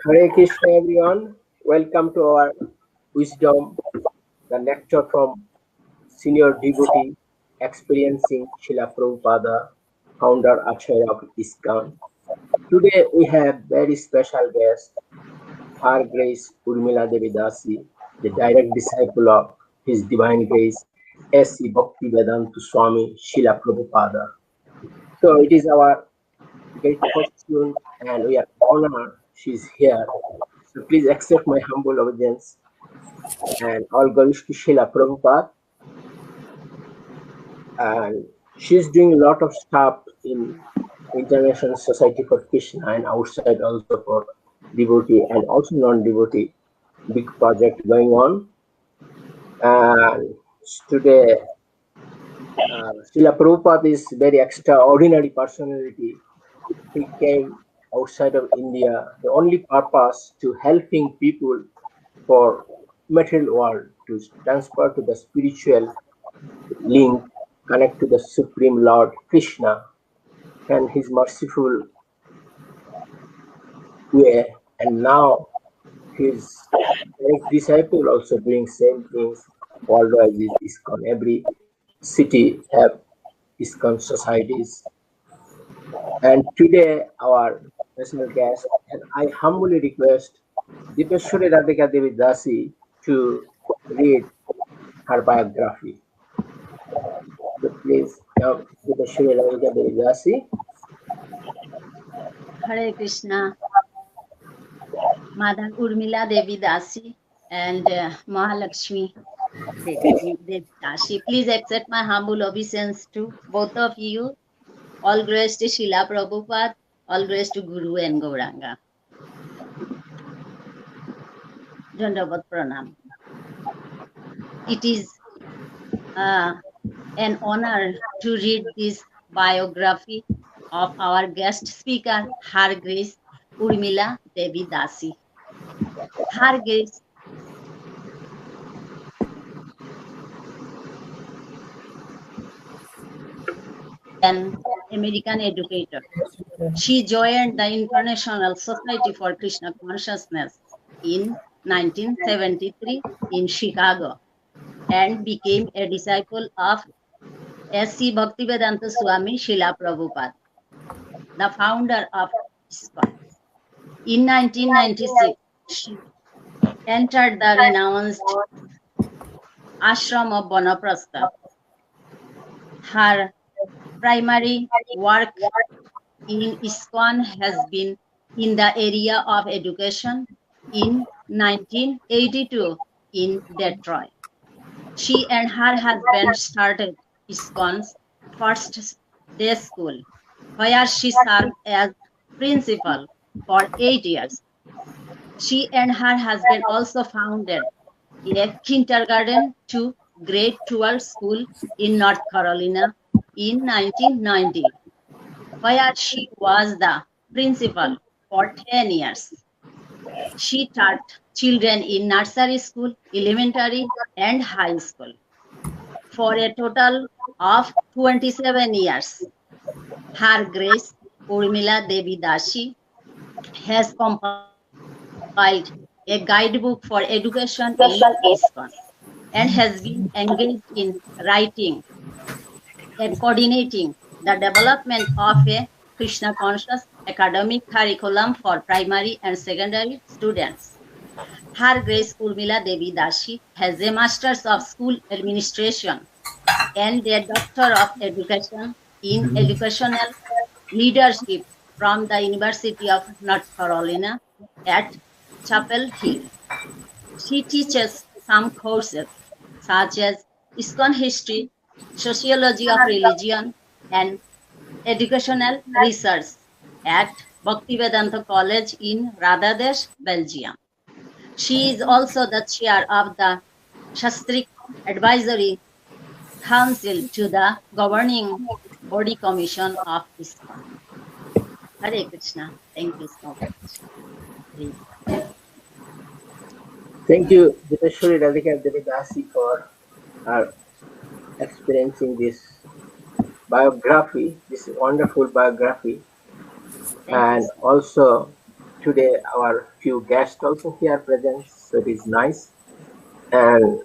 Hare Krishna, everyone. Welcome to our wisdom, the lecture from senior devotee experiencing Srila Prabhupada, founder Acharya of ISKCON. Today we have very special guest, Her Grace Urmila Devi Dasi, the direct disciple of His Divine Grace S.C. Bhaktivedanta Swami Srila Prabhupada. So it is our great fortune and we are honored she's here. So please accept my humble obeisance and all glories to Srila Prabhupada. And she's doing a lot of stuff in International Society for Krishna and outside also for devotee and also non-devotee big project going on. And today, Srila Prabhupada is very extraordinary personality. He came outside of India, the only purpose to helping people for material world to transfer to the spiritual link, connect to the Supreme Lord Krishna and his merciful way. And now his direct disciple also doing same things worldwide is ISKCON. Every city have ISKCON societies. And today our special guest, and I humbly request Dipeshwari Radhika Devi Dasi to read her biography. So please, Dipeshwari Radhika Devi Dasi. Hare Krishna, Madam Urmila Devi Dasi and Mahalakshmi Devi Dasi. Please accept my humble obeisance to both of you. All grace to Srila Prabhupada, all grace to Guru and Gauranga. Dandavat Pranam. It is an honor to read this biography of our guest speaker, Her Grace Urmila Devi Dasi. Her Grace an American educator. She joined the International Society for Krishna Consciousness in 1973 in Chicago and became a disciple of S.C. Bhaktivedanta Swami Srila Prabhupada, the founder of ISKCON. In 1996, she entered the renounced ashram of Banaprastha. Her primary work in ISKCON has been in the area of education in 1982 in Detroit. She and her husband started ISKCON's first day school, where she served as principal for 8 years. She and her husband also founded a kindergarten to grade 12 school in North Carolina in 1990, where she was the principal for 10 years. She taught children in nursery school, elementary, and high school for a total of 27 years. Her Grace Urmila Devi Dasi has compiled a guidebook for education in ISKCON and has been engaged in writing and coordinating the development of a Krishna conscious academic curriculum for primary and secondary students. Her Grace Urmila Devi Dasi has a Master's of School Administration and a Doctor of Education in Educational Leadership from the University of North Carolina at Chapel Hill. She teaches some courses such as ISKCON History, Sociology of Religion, and Educational Research at Bhaktivedanta College in Radhadesh, Belgium. She is also the chair of the Shastrik Advisory Council to the Governing Body Commission of ISKCON. Hare Krishna. Thank you so much. Thank you, Dipeshwari Radhika Devi Dasi, for experiencing this biography, this wonderful biography, and also today our few guests also here present, so it is nice. And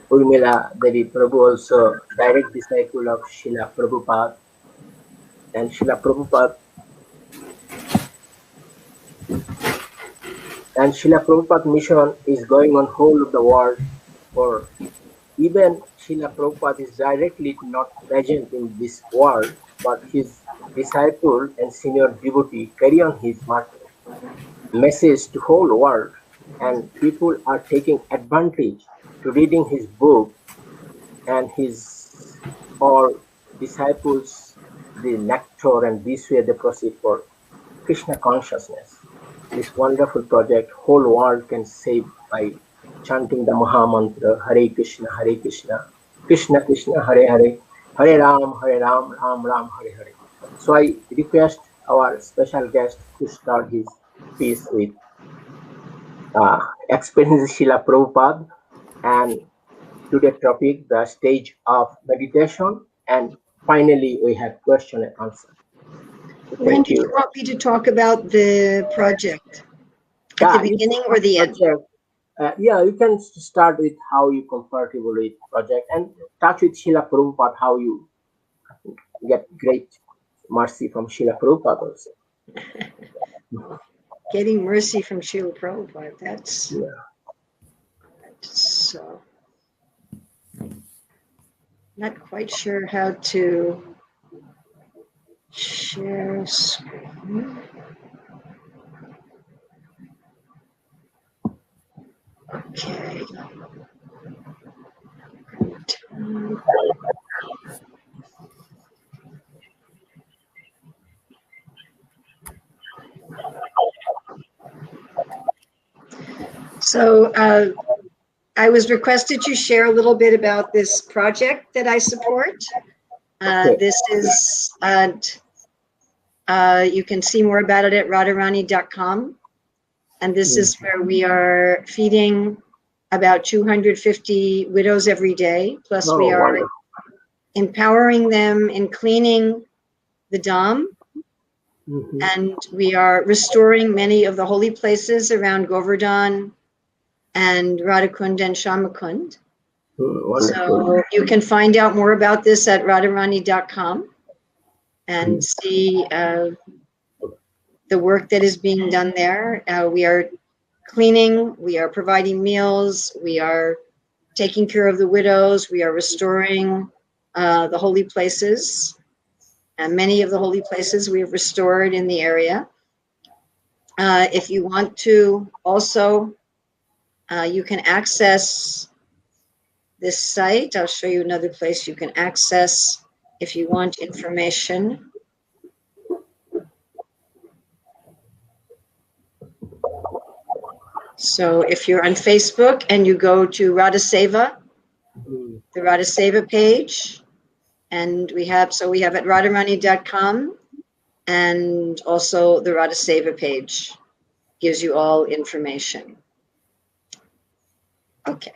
Urmila Devi Prabhu also direct disciple of Srila Prabhupada, and Srila Prabhupada mission is going on whole of the world. For even Srila Prabhupada is directly not present in this world, but his disciple and senior devotee carry on his message to whole world, and people are taking advantage to reading his book, and his all disciples the nectar, and this way they proceed for Krishna consciousness. This wonderful project, whole world can save by chanting the Maha Mantra Hare Krishna, Krishna Krishna, Hare Hare, Hare Ram, Ram Ram, Hare Hare. So I request our special guest to start his piece with experience Srila Prabhupada, and today's topic, the stage of meditation, and finally we have question and answer. So When thank do you you. want me to talk about the project? At the beginning or the end? Yeah, you can start with how you comfortable with project, and touch with Srila Prabhupada, how you get great mercy from Srila Prabhupada also. Getting mercy from Srila Prabhupada, that's Yeah. so. Not quite sure how to share screen. Okay. So I was requested to share a little bit about this project that I support. This is, you can see more about it at radharani.com. And this is where we are feeding about 250 widows every day. Plus we are wonderful. empowering them in cleaning the Dham. And we are restoring many of the holy places around Govardhan and Radhakund and Shamakund. So you can find out more about this at radharani.com and see the work that is being done there. We are cleaning, we are providing meals, we are taking care of the widows, we are restoring the holy places. And many of the holy places we have restored in the area. If you want to also, you can access this site. I'll show you another place you can access if you want information. So if you're on Facebook and you go to Radha Seva, the Radha Seva page, and we have at radharani.com, and also the Radha Seva page gives you all information. Okay.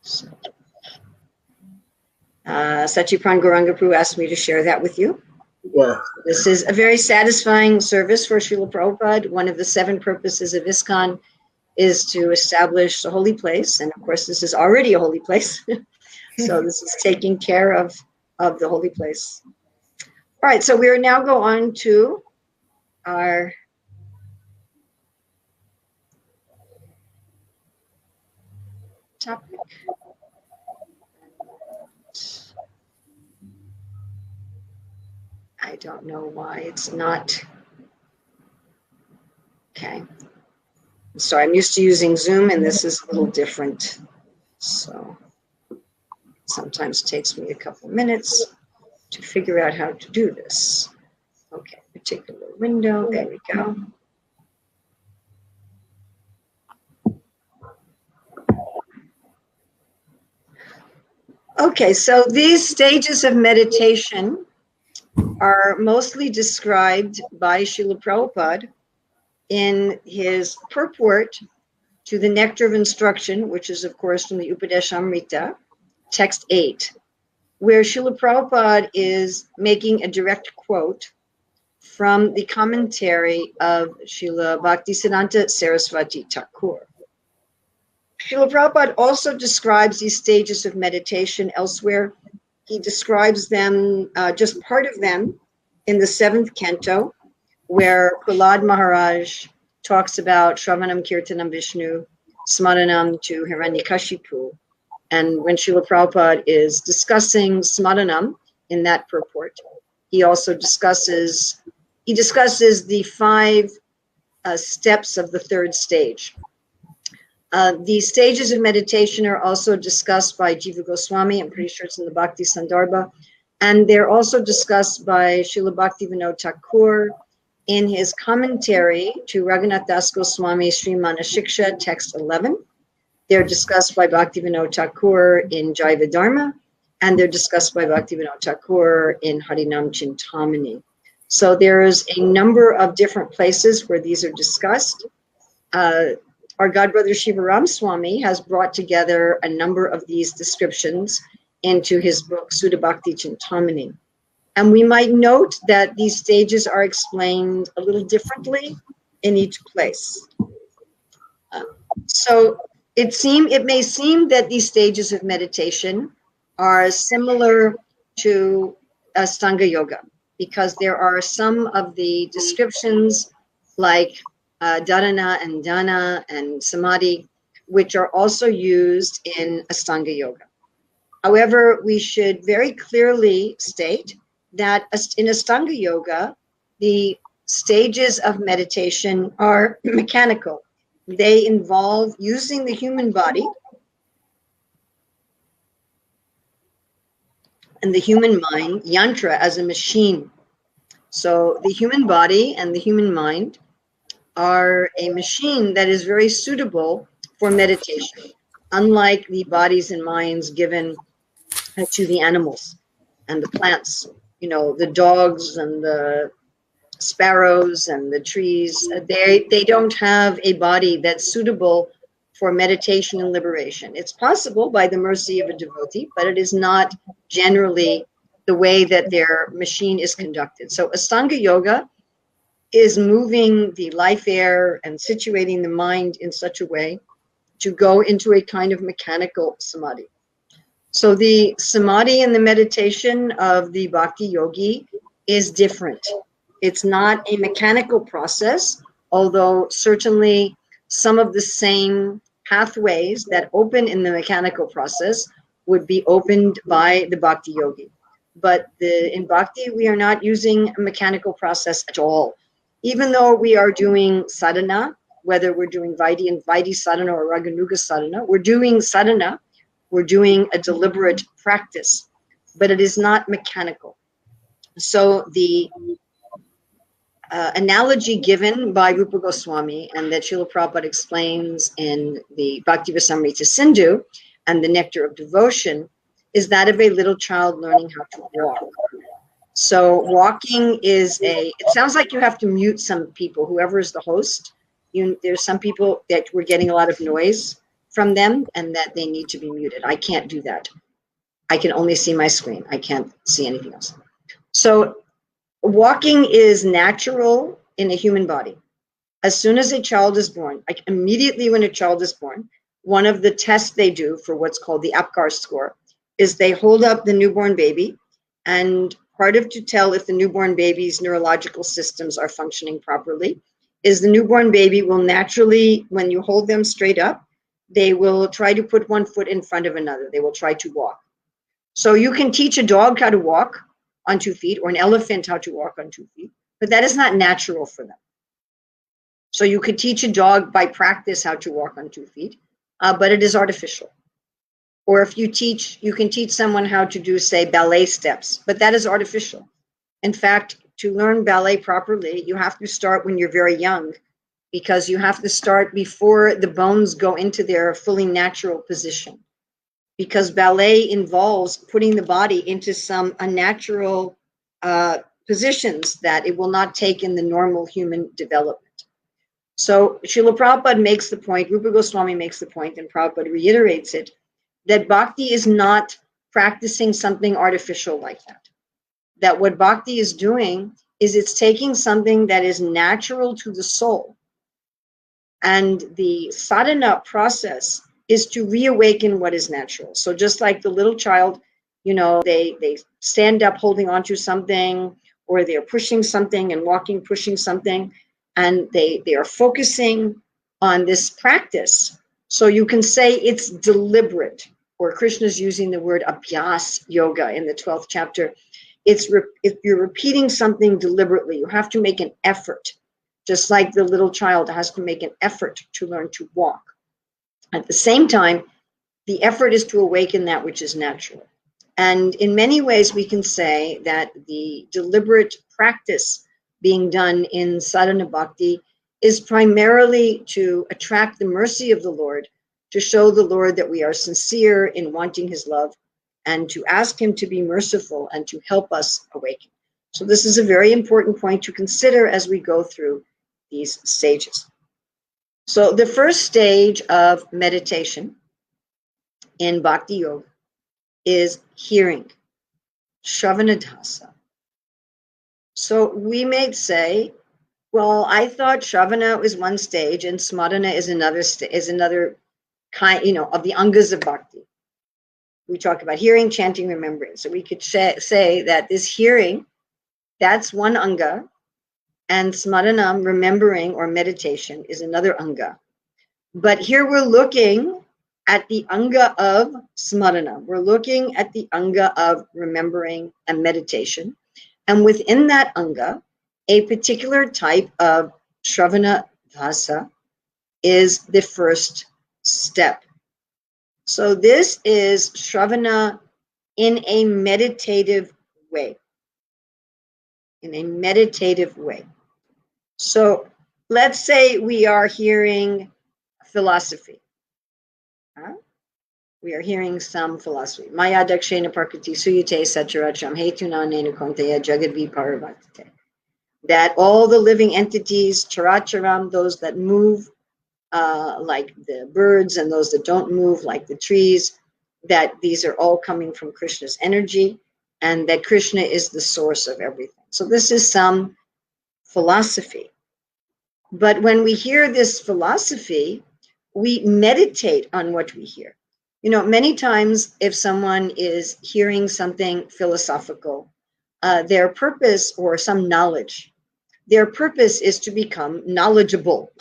So, Satchipan Gauranga Prabhu asked me to share that with you. Yeah. This is a very satisfying service for Srila Prabhupada. One of the 7 purposes of ISKCON is to establish a holy place. And of course, this is already a holy place. So this is taking care of the holy place. All right, so we are now go on to our topic. I don't know why it's not. Okay. So I'm used to using Zoom, and this is a little different. So sometimes it takes me a couple minutes to figure out how to do this. Okay, particular window, there we go. Okay, so these stages of meditation are mostly described by Srila Prabhupada in his purport to the Nectar of Instruction, which is, of course, from the Upadesha Amrita, text 8, where Srila Prabhupada is making a direct quote from the commentary of Srila Bhaktisiddhanta Saraswati Thakur. Srila Prabhupada also describes these stages of meditation elsewhere. He describes them, just part of them, in the 7th canto, where Prahlad Maharaj talks about Shravanam Kirtanam Vishnu, Smaranam to Hiranyakashipu. And when Srila Prabhupada is discussing Smaranam in that purport, he also discusses the 5 steps of the 3rd stage. The stages of meditation are also discussed by Jiva Goswami. I'm pretty sure it's in the Bhakti Sandarbha. And they're also discussed by Srila Bhaktivinoda Thakur in his commentary to Raghunath Das Goswami Srimana Shiksha, text 11. They're discussed by Bhaktivinoda Thakur in Jaiva Dharma, and they're discussed by Bhaktivinoda Thakur in Harinam Chintamani. So there's a number of different places where these are discussed. Our godbrother Shiva Ram Swami has brought together a number of these descriptions into his book Sudha Bhakti Chintamani. And we might note that these stages are explained a little differently in each place. So it may seem that these stages of meditation are similar to Astanga Yoga, because there are some of the descriptions like Dharana and Dana and Samadhi, which are also used in Astanga Yoga. However, we should very clearly state that in Astanga Yoga, the stages of meditation are mechanical. They involve using the human body and the human mind, yantra, as a machine. So the human body and the human mind are a machine that is very suitable for meditation, unlike the bodies and minds given to the animals and the plants. You know, the dogs and the sparrows and the trees, they don't have a body that's suitable for meditation and liberation. It's possible by the mercy of a devotee, but it is not generally the way that their machine is conducted. So Astanga Yoga is moving the life air and situating the mind in such a way to go into a kind of mechanical samadhi. So the samadhi and the meditation of the bhakti yogi is different. It's not a mechanical process, although certainly some of the same pathways that open in the mechanical process would be opened by the bhakti yogi. But in bhakti, we are not using a mechanical process at all. Even though we are doing sadhana, whether we're doing Vaidhi sadhana or Raganuga sadhana, we're doing sadhana, we're doing a deliberate practice, but it is not mechanical. So the analogy given by Rupa Goswami and that Srila Prabhupada explains in the Bhakti-Rasamrita Sindhu and the Nectar of Devotion is that of a little child learning how to walk. So walking is it sounds like you have to mute some people, whoever is the host. There's some people that we're getting a lot of noise from them and that they need to be muted. I can't do that. I can only see my screen. I can't see anything else. So walking is natural in a human body. As soon as a child is born, like immediately when a child is born, one of the tests they do for what's called the Apgar score is they hold up the newborn baby, and part of to tell if the newborn baby's neurological systems are functioning properly is the newborn baby will naturally, when you hold them straight up, they will try to put one foot in front of another. They will try to walk. So you can teach a dog how to walk on 2 feet or an elephant how to walk on 2 feet, but that is not natural for them. So you could teach a dog by practice how to walk on 2 feet, but it is artificial. Or if you can teach someone how to do, say, ballet steps, but that is artificial. In fact, to learn ballet properly, you have to start when you're very young, because you have to start before the bones go into their fully natural position. Because ballet involves putting the body into some unnatural positions that it will not take in the normal human development. So Srila Prabhupada makes the point, Rupa Goswami makes the point, and Prabhupada reiterates it, that bhakti is not practicing something artificial like that. That what bhakti is doing is it's taking something that is natural to the soul, and the sadhana process is to reawaken what is natural. So just like the little child, you know, they stand up holding onto something, or they're pushing something and walking, pushing something, and they are focusing on this practice. So you can say it's deliberate, or Krishna's using the word abhyas yoga in the 12th chapter. If you're repeating something deliberately, you have to make an effort, just like the little child has to make an effort to learn to walk. At the same time, the effort is to awaken that which is natural. And in many ways, we can say that the deliberate practice being done in sadhana bhakti is primarily to attract the mercy of the Lord, to show the Lord that we are sincere in wanting his love, and to ask him to be merciful and to help us awaken. So this is a very important point to consider as we go through these stages. So the first stage of meditation in Bhakti Yoga is hearing, Shravanadhasa. So we may say, well, I thought Shravana was one stage and Smadana is another kind, you know, of the angas of Bhakti. We talk about hearing, chanting, remembering. So we could say that this hearing, that's one anga, and smaranam, remembering or meditation, is another anga. But here we're looking at the anga of smarana. We're looking at the anga of remembering and meditation. And within that anga, a particular type of shravana dhasa is the first step. So this is shravana in a meditative way. In a meditative way. So let's say we are hearing philosophy. We are hearing some philosophy. Maya dakshena prakriti suyate saturacham hetuna nenu konteya jagadvi paravatate. That all the living entities, characharam, those that move like the birds and those that don't move like the trees, that these are all coming from Krishna's energy, and that Krishna is the source of everything. So this is some philosophy. But when we hear this philosophy, we meditate on what we hear. You know, many times if someone is hearing something philosophical, their purpose, or some knowledge, their purpose is to become knowledgeable.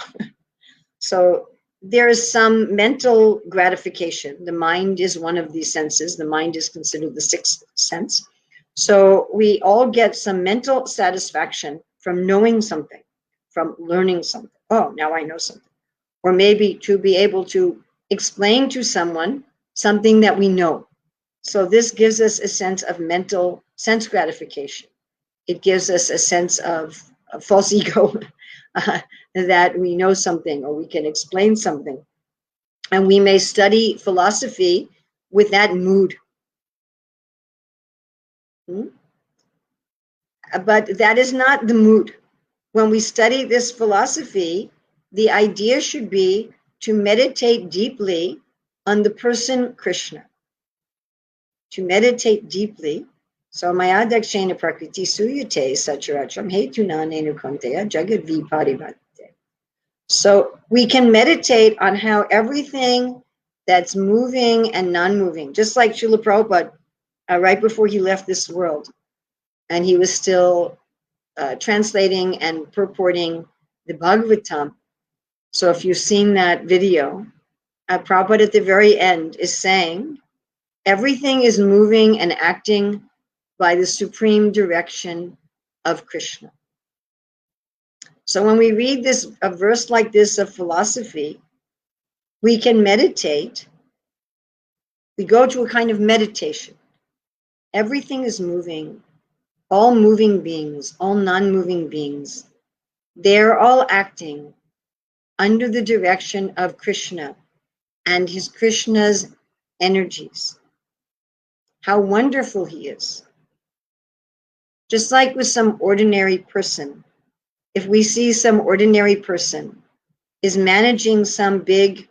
So there is some mental gratification. The mind is one of these senses. The mind is considered the sixth sense. So we all get some mental satisfaction from knowing something, from learning something. Oh, now I know something. Or maybe to be able to explain to someone something that we know. So this gives us a sense of mental sense gratification. It gives us a sense of a false ego that we know something or we can explain something. And we may study philosophy with that mood. But that is not the mood. When we study this philosophy, the idea should be to meditate deeply on the person Krishna. To meditate deeply. So maya dakshena prakriti suyate saturacham hetuna nenu konteya jagadvi parivate. So we can meditate on how everything that's moving and non-moving, just like Srila Prabhupada, right before he left this world, and he was still translating and purporting the Bhagavatam. So if you've seen that video, Prabhupada at the very end is saying, everything is moving and acting by the supreme direction of Krishna. So when we read a verse like this of philosophy, we can meditate. We go to a kind of meditation. Everything is moving. All moving beings, all non-moving beings, they're all acting under the direction of Krishna and his Krishna's energies. How wonderful he is. Just like with some ordinary person, if we see some ordinary person is managing some big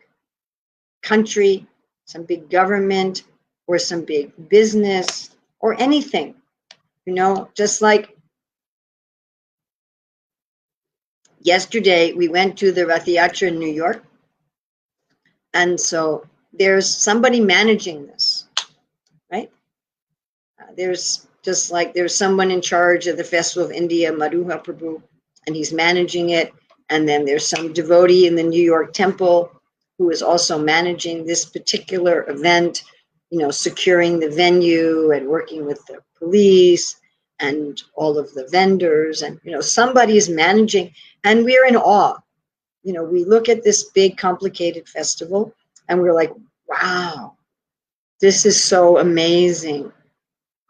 country, some big government, or some big business, or anything, you know, just like yesterday we went to the Rath Yatra in New York, and so there's somebody managing this, right? There's just like there's someone in charge of the Festival of India, Madhuha Prabhu, and he's managing it. And then there's some devotee in the New York temple who is also managing this particular event, you know, securing the venue and working with the police and all of the vendors. And, you know, somebody is managing, and we're in awe. You know, we look at this big, complicated festival and we're like, wow, this is so amazing.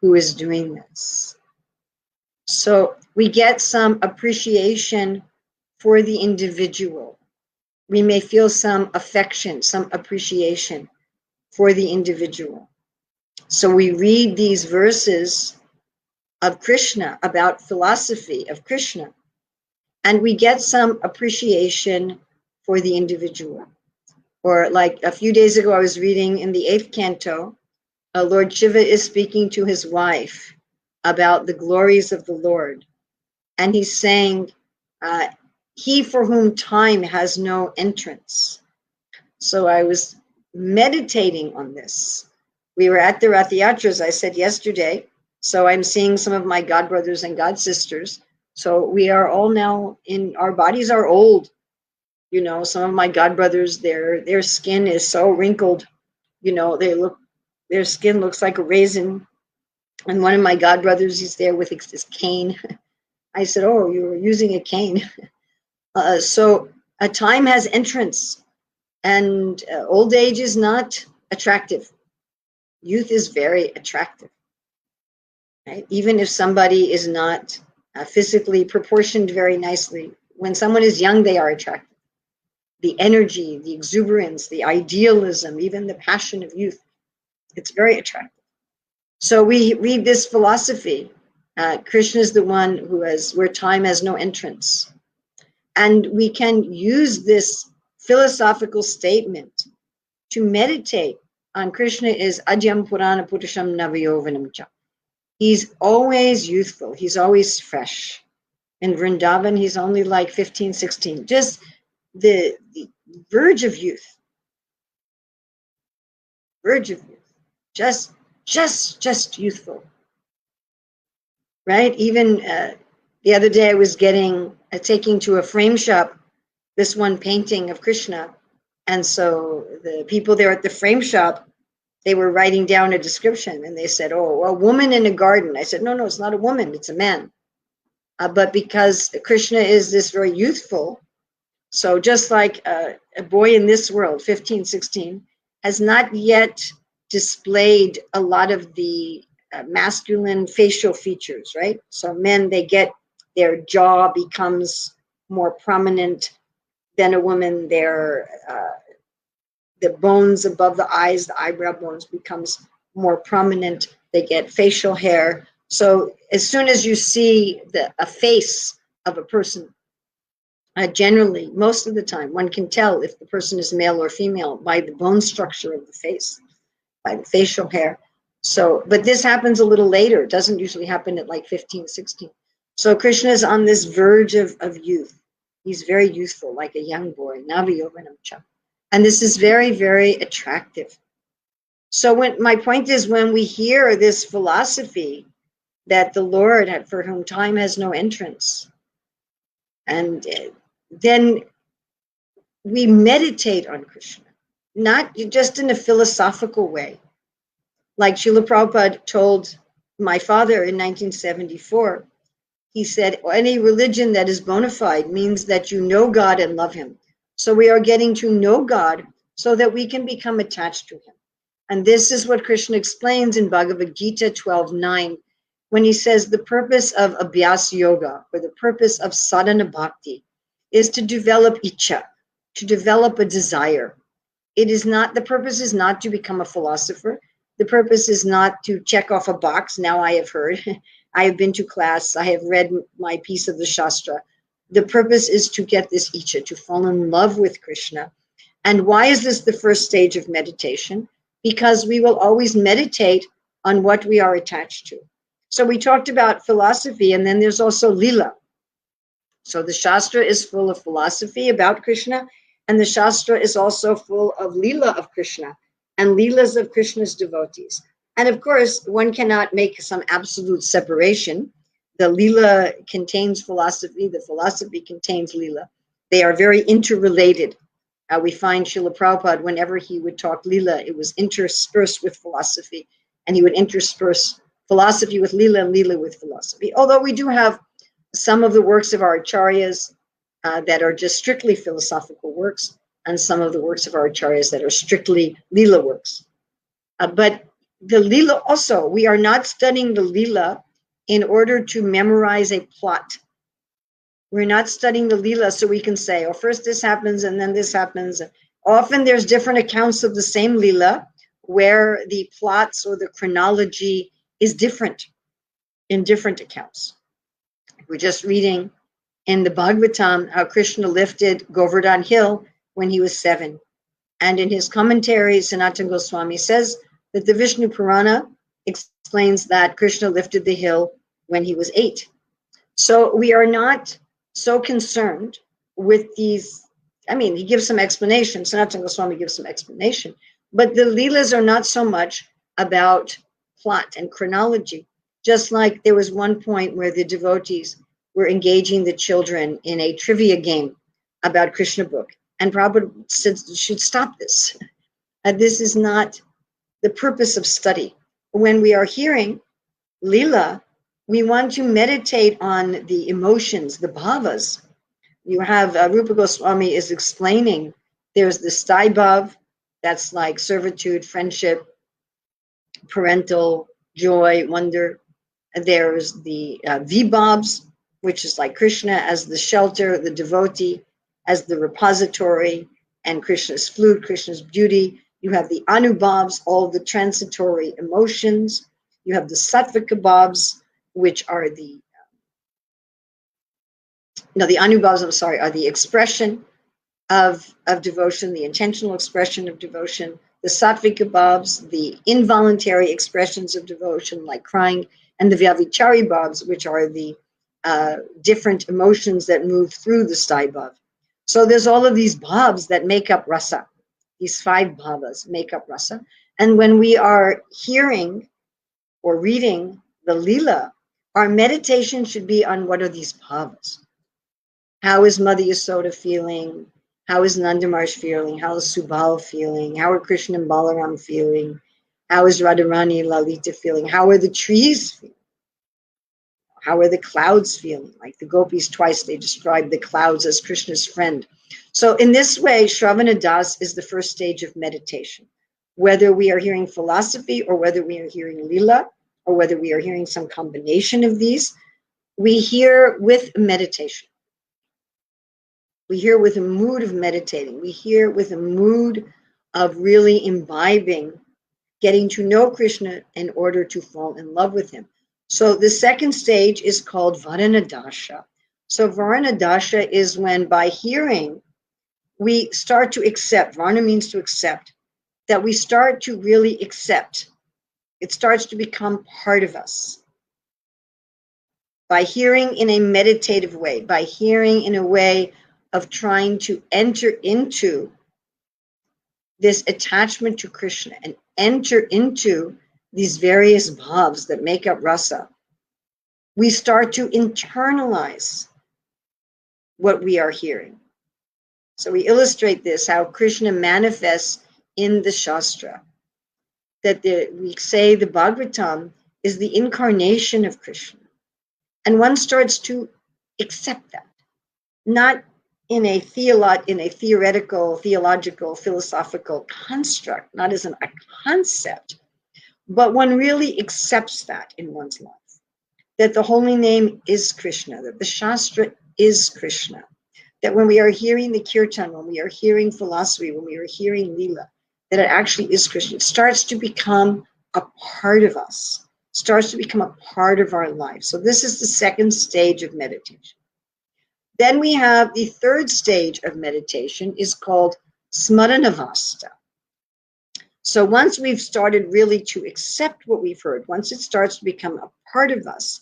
Who is doing this? So we get some appreciation for the individual. We may feel some affection, some appreciation for the individual. So we read these verses of Krishna, about philosophy of Krishna, and we get some appreciation for the individual. Or like a few days ago, I was reading in the 8th canto, Lord Shiva is speaking to his wife about the glories of the Lord. And he's saying, he for whom time has no entrance. So I was meditating on this. We were at the Rath Yatra, as I said yesterday. So I'm seeing some of my god brothers and god sisters. So we are all now our bodies are old. You know, some of my god brothers, their skin is so wrinkled. You know, their skin looks like a raisin. And one of my god brothers, he's there with his cane. I said, oh, you were using a cane. So a time has entrance, and old age is not attractive. Youth is very attractive, right? Even if somebody is not physically proportioned very nicely, when someone is young, they are attractive. The energy, the exuberance, the idealism, even the passion of youth, it's very attractive. So we read this philosophy. Krishna is the one where time has no entrance. And we can use this philosophical statement to meditate on Krishna is Adyam Purana Purusham Navayovanam Cha. He's always youthful. He's always fresh. In Vrindavan, he's only like 15, 16. Just the verge of youth. Verge of youth. Just youthful. Right? Even the other day I was taking to a frame shop this one painting of Krishna. And so the people there at the frame shop, they were writing down a description, and they said, oh, a woman in a garden. I said, no, it's not a woman, it's a man. But because Krishna is this very youthful, so just like a boy in this world, 15, 16, has not yet displayed a lot of the masculine facial features, right? So men, their jaw becomes more prominent than a woman. The bones above the eyes, the eyebrow bones becomes more prominent. They get facial hair. So as soon as you see a face of a person, generally, most of the time, one can tell if the person is male or female by the bone structure of the face, by the facial hair. So, but this happens a little later. It doesn't usually happen at like 15, 16. So Krishna is on this verge of youth. He's very youthful, like a young boy. Navayovanamcha. And this is very, very attractive. So my point is, when we hear this philosophy that the Lord, for whom time has no entrance, and then we meditate on Krishna, not just in a philosophical way. Like Srila Prabhupada told my father in 1974, he said, any religion that is bona fide means that you know God and love him. So we are getting to know God so that we can become attached to him. And this is what Krishna explains in Bhagavad Gita 12:9, when he says the purpose of Abhyas Yoga, or the purpose of sadhana bhakti, is to develop icha, to develop a desire. The purpose is not to become a philosopher. The purpose is not to check off a box. Now I have heard, I have been to class, I have read my piece of the Shastra. The purpose is to get this icha, to fall in love with Krishna. And why is this the first stage of meditation? Because we will always meditate on what we are attached to. So we talked about philosophy, and then there's also lila. So the Shastra is full of philosophy about Krishna, and the Shastra is also full of Leela of Krishna and Leelas of Krishna's devotees. And of course, one cannot make some absolute separation. The Leela contains philosophy, the philosophy contains Leela. They are very interrelated. We find Srila Prabhupada, whenever he would talk Leela, it was interspersed with philosophy, and he would intersperse philosophy with Leela and Leela with philosophy. Although we do have some of the works of our acharyas that are just strictly philosophical works, and some of the works of our acharyas that are strictly Leela works. But the Leela also, we are not studying the Leela in order to memorize a plot. We're not studying the Leela so we can say, oh, first this happens and then this happens. Often there's different accounts of the same Leela where the plots or the chronology is different in different accounts. We're just reading in the Bhagavatam how Krishna lifted Govardhan Hill when he was 7. And in his commentary, Sanatana Goswami says that the Vishnu Purana explains that Krishna lifted the hill when he was 8. So we are not so concerned with these. I mean, he gives some explanation. Sanatana Goswami gives some explanation. But the Leelas are not so much about plot and chronology. Just like there was one point where the devotees were engaging the children in a trivia game about Krishna book. And Prabhupada said, should stop this. This is not the purpose of study. When we are hearing Leela, we want to meditate on the emotions, the bhavas. You have Rupa Goswami is explaining there's the sthai bhav, that's like servitude, friendship, parental joy, wonder. There's the vibhavs, which is like Krishna as the shelter, the devotee as the repository, and Krishna's flute, Krishna's beauty. You have the anubhavs, all the transitory emotions. You have the sattvika bhavs, which are the anubhavs, I'm sorry, are the expression of devotion, the intentional expression of devotion. The sattvika bhavs, the involuntary expressions of devotion, like crying, and the vyavichari bhavs, which are the different emotions that move through the sthai bhav. So there's all of these bhavs that make up rasa. These 5 bhavas make up rasa. And when we are hearing or reading the Leela, our meditation should be on what are these bhavas. How is Mother Yasoda feeling? How is Nandamarsh feeling? How is Subal feeling? How are Krishna and Balaram feeling? How is Radharani and Lalita feeling? How are the trees feeling? How are the clouds feeling? Like the gopis twice, they describe the clouds as Krishna's friend. So in this way, Shravana Das is the first stage of meditation. Whether we are hearing philosophy or whether we are hearing Leela or whether we are hearing some combination of these, we hear with meditation. We hear with a mood of meditating. We hear with a mood of really imbibing, getting to know Krishna in order to fall in love with him. So the second stage is called Varanadasha. So Varanadasha is when by hearing, we start to accept. Varna means to accept. That we start to really accept. It starts to become part of us. By hearing in a meditative way, by hearing in a way of trying to enter into this attachment to Krishna and enter into these various bhavs that make up rasa, we start to internalize what we are hearing. So we illustrate this, how Krishna manifests in the Shastra. That we say the Bhagavatam is the incarnation of Krishna. And one starts to accept that. Not in a theoretical, theological, philosophical construct, not as a concept, but one really accepts that in one's life. That the holy name is Krishna, that the Shastra is Krishna, that when we are hearing the kirtan, when we are hearing philosophy, when we are hearing Leela, that it actually is Krishna. It starts to become a part of us, starts to become a part of our life. So this is the second stage of meditation. Then we have the third stage of meditation is called Smaranavasta. So once we've started really to accept what we've heard, once it starts to become a part of us,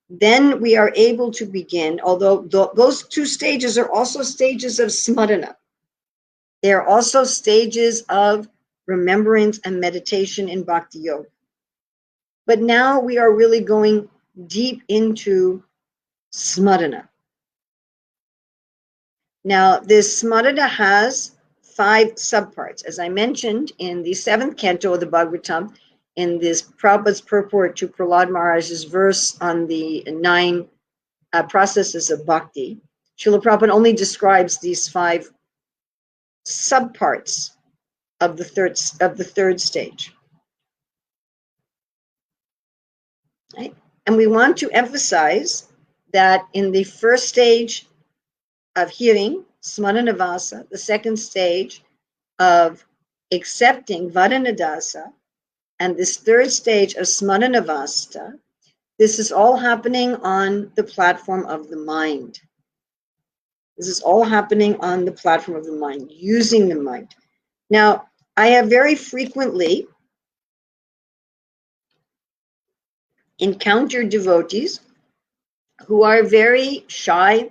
then we are able to begin, although those two stages are also stages of smarana. They are also stages of remembrance and meditation in Bhakti Yoga. But now we are really going deep into smarana. Now, this smarana has 5 subparts. As I mentioned in the 7th canto of the Bhagavatam, in this Prabhupada's purport to Prahlad Maharaj's verse on the 9 processes of bhakti, Srila Prabhupada only describes these 5 subparts of the third stage. Right? And we want to emphasize that in the first stage of hearing, smaranavasa, the second stage of accepting vadanadasa, and this third stage of smaranavasta, this is all happening on the platform of the mind. This is all happening on the platform of the mind, using the mind. Now, I have very frequently encountered devotees who are very shy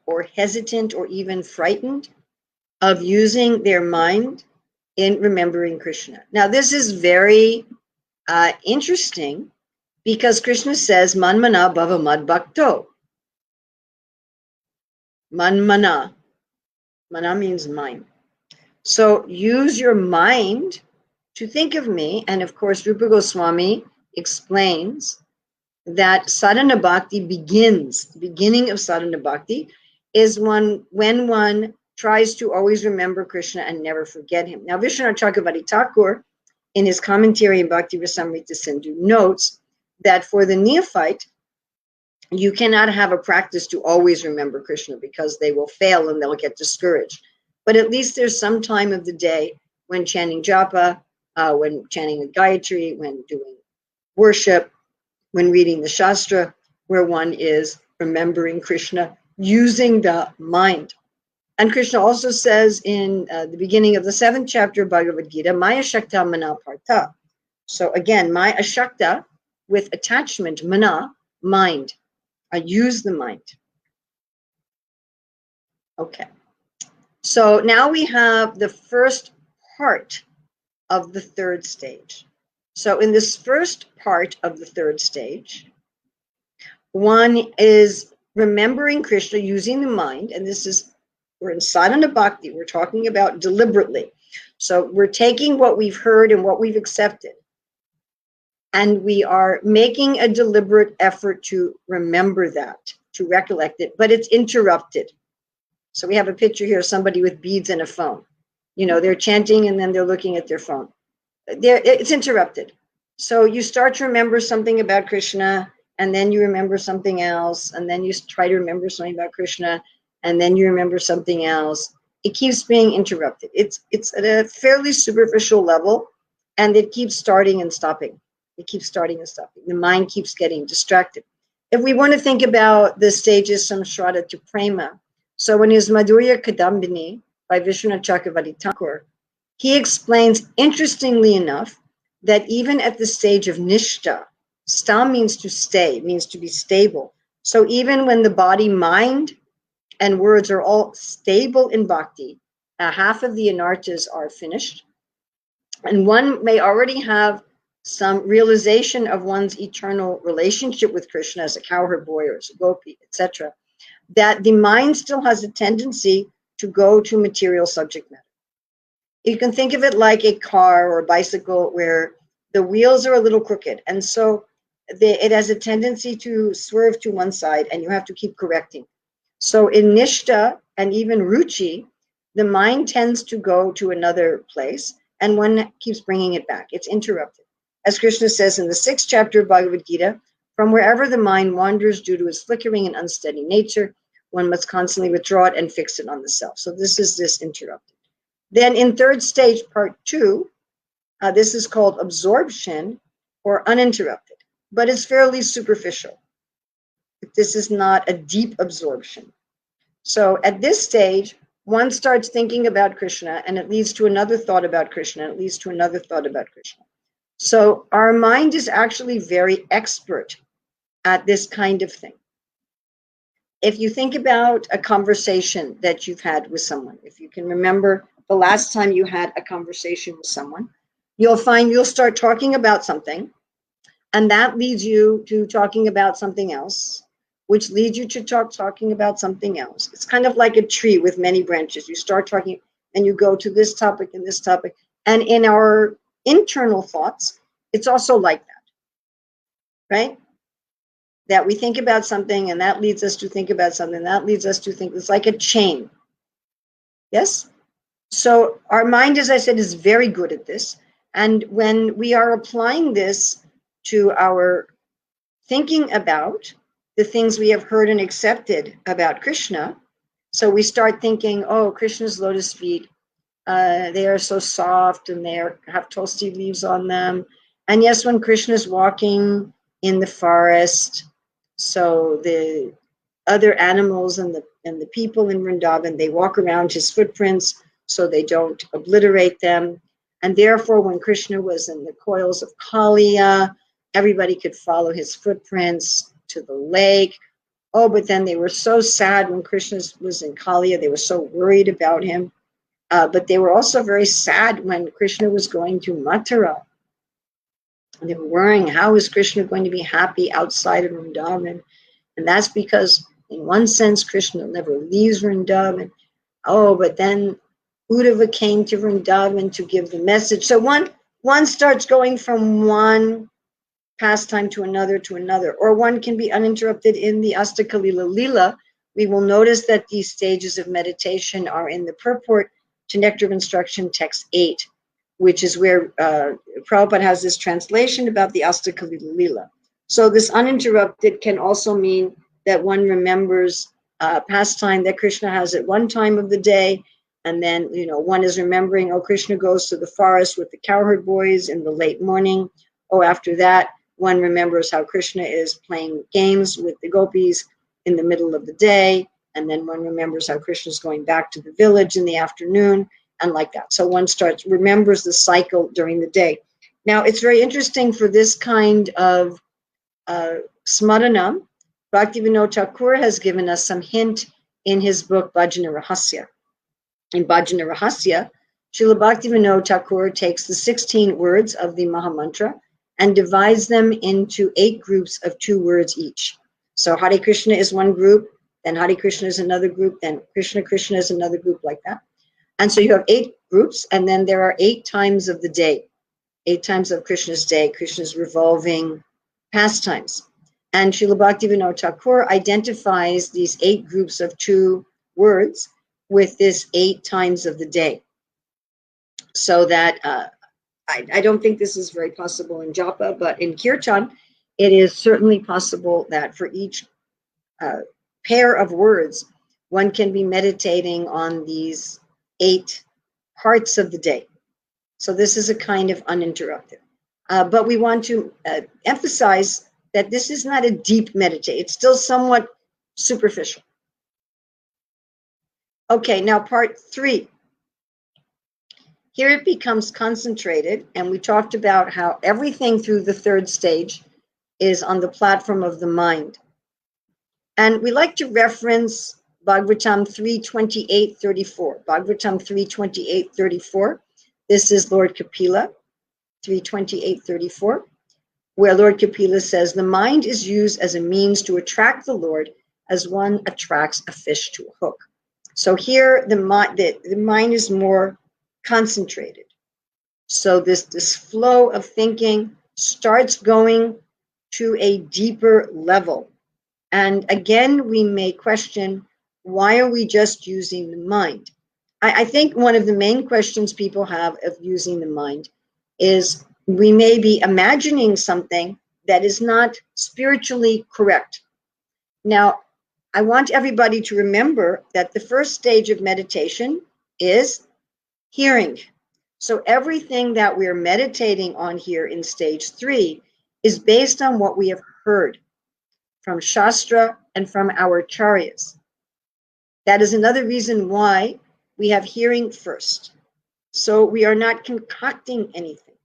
or hesitant or even frightened of using their mind in remembering Krishna. Now, this is very interesting because Krishna says, Man mana bhava mad bhakto. Man mana. Mana means mind. So use your mind to think of me. And of course, Rupa Goswami explains that sadhana bhakti begins, the beginning of sadhana bhakti is when one tries to always remember Krishna and never forget him. Now, Vishwanath Chakravarti Thakur, in his commentary in Bhakti Rasamrita Sindhu, notes that for the neophyte, you cannot have a practice to always remember Krishna because they will fail and they'll get discouraged. But at least there's some time of the day when chanting japa, when chanting the Gayatri, when doing worship, when reading the Shastra, where one is remembering Krishna using the mind. And Krishna also says in the beginning of the 7th chapter of Bhagavad Gita, Maya Shakta Mana Partha. So again, Maya Shakta with attachment, Mana, mind. I use the mind. Okay. So now we have the first part of the third stage. So in this first part of the third stage, one is remembering Krishna using the mind, and this is, we're in sadhana bhakti, we're talking about deliberately. So we're taking what we've heard and what we've accepted, and we are making a deliberate effort to remember that, to recollect it, but it's interrupted. So we have a picture here of somebody with beads and a phone. You know, they're chanting and then they're looking at their phone. It's interrupted. So you start to remember something about Krishna, and then you remember something else, and then you try to remember something about Krishna, and then you remember something else. It keeps being interrupted. It's at a fairly superficial level, and it keeps starting and stopping. It keeps starting and stopping. The mind keeps getting distracted. If we want to think about the stages from Shraddha to Prema, so in his Madhurya Kadambini by Vishwanath Chakravarti Thakur, he explains, interestingly enough, that even at the stage of Nishta, sta means to stay, means to be stable. So even when the body, mind, and words are all stable in bhakti, half of the anartas are finished, and one may already have some realization of one's eternal relationship with Krishna as a cowherd boy or as a gopi, etc., that the mind still has a tendency to go to material subject matter. You can think of it like a car or a bicycle where the wheels are a little crooked, and so it has a tendency to swerve to one side, and you have to keep correcting. So in Nishta and even Ruchi, the mind tends to go to another place, and one keeps bringing it back. It's interrupted. As Krishna says in the 6th chapter of Bhagavad Gita, from wherever the mind wanders due to its flickering and unsteady nature, one must constantly withdraw it and fix it on the self. So this is this interrupted. Then in third stage, part 2, this is called absorption or uninterrupted, but it's fairly superficial. This is not a deep absorption. So at this stage, one starts thinking about Krishna, and it leads to another thought about Krishna, and it leads to another thought about Krishna. So our mind is actually very expert at this kind of thing. If you think about a conversation that you've had with someone, if you can remember the last time you had a conversation with someone, you'll find you'll start talking about something, and that leads you to talking about something else, which leads you to talking about something else. It's kind of like a tree with many branches. You start talking and you go to this topic and this topic. And in our internal thoughts, it's also like that, right? That we think about something and that leads us to think about something. That leads us to think. It's like a chain. Yes? So our mind, as I said, is very good at this. And when we are applying this to our thinking about the things we have heard and accepted about Krishna, so we start thinking, oh, Krishna's lotus feet, they are so soft and they have tulsi leaves on them. And yes, when Krishna's walking in the forest, so the other animals and the people in Vrindavan, they walk around his footprints so they don't obliterate them. And therefore, when Krishna was in the coils of Kaliya, everybody could follow his footprints to the lake. Oh, but then they were so sad when Krishna was in Kaliya. They were so worried about him. But they were also very sad when Krishna was going to Mathura. And they were worrying, how is Krishna going to be happy outside of Vrindavan? And that's because, in one sense, Krishna never leaves Vrindavan. Oh, but then Uddhava came to Vrindavan to give the message. So one starts going from one pastime to another, or one can be uninterrupted in the Astakalila Lila. We will notice that these stages of meditation are in the purport to Nectar of Instruction, text 8, which is where Prabhupada has this translation about the Astakalila Lila. So this uninterrupted can also mean that one remembers pastime that Krishna has at one time of the day, and then one is remembering, oh, Krishna goes to the forest with the cowherd boys in the late morning. Oh, after that, one remembers how Krishna is playing games with the gopis in the middle of the day, and then one remembers how Krishna is going back to the village in the afternoon, and like that. So one remembers the cycle during the day. Now, it's very interesting for this kind of smaranam. Bhaktivinoda Thakur has given us some hint in his book Bhajana Rahasya. In Bhajana Rahasya, Srila Bhaktivinoda Thakur takes the 16 words of the Mahamantra and divides them into 8 groups of 2 words each. So Hare Krishna is one group, then Hare Krishna is another group, then Krishna Krishna is another group, like that. And so you have 8 groups, and then there are 8 times of the day, 8 times of Krishna's day, Krishna's revolving pastimes. And Srila Bhaktivinoda Thakur identifies these 8 groups of 2 words with this 8 times of the day. So that I don't think this is very possible in Japa, but in Kirtan, it is certainly possible that for each pair of words, one can be meditating on these 8 parts of the day. So this is a kind of uninterrupted. But we want to emphasize that this is not a deep meditation. It's still somewhat superficial. Okay, now part 3. Here it becomes concentrated, and we talked about how everything through the 3rd stage is on the platform of the mind. And we like to reference Bhagavatam 3:28-34. Bhagavatam 3:28-34. This is Lord Kapila, 3:28-34, where Lord Kapila says, the mind is used as a means to attract the Lord as one attracts a fish to a hook. So here the mind is more concentrated. So this flow of thinking starts going to a deeper level. And again, we may question, why are we just using the mind? I think one of the main questions people have of using the mind is we may be imagining something that is not spiritually correct. Now, I want everybody to remember that the first stage of meditation is hearing. So everything that we're meditating on here in stage 3 is based on what we have heard from Shastra and from our Acharyas. That is another reason why we have hearing first. So we are not concocting anything.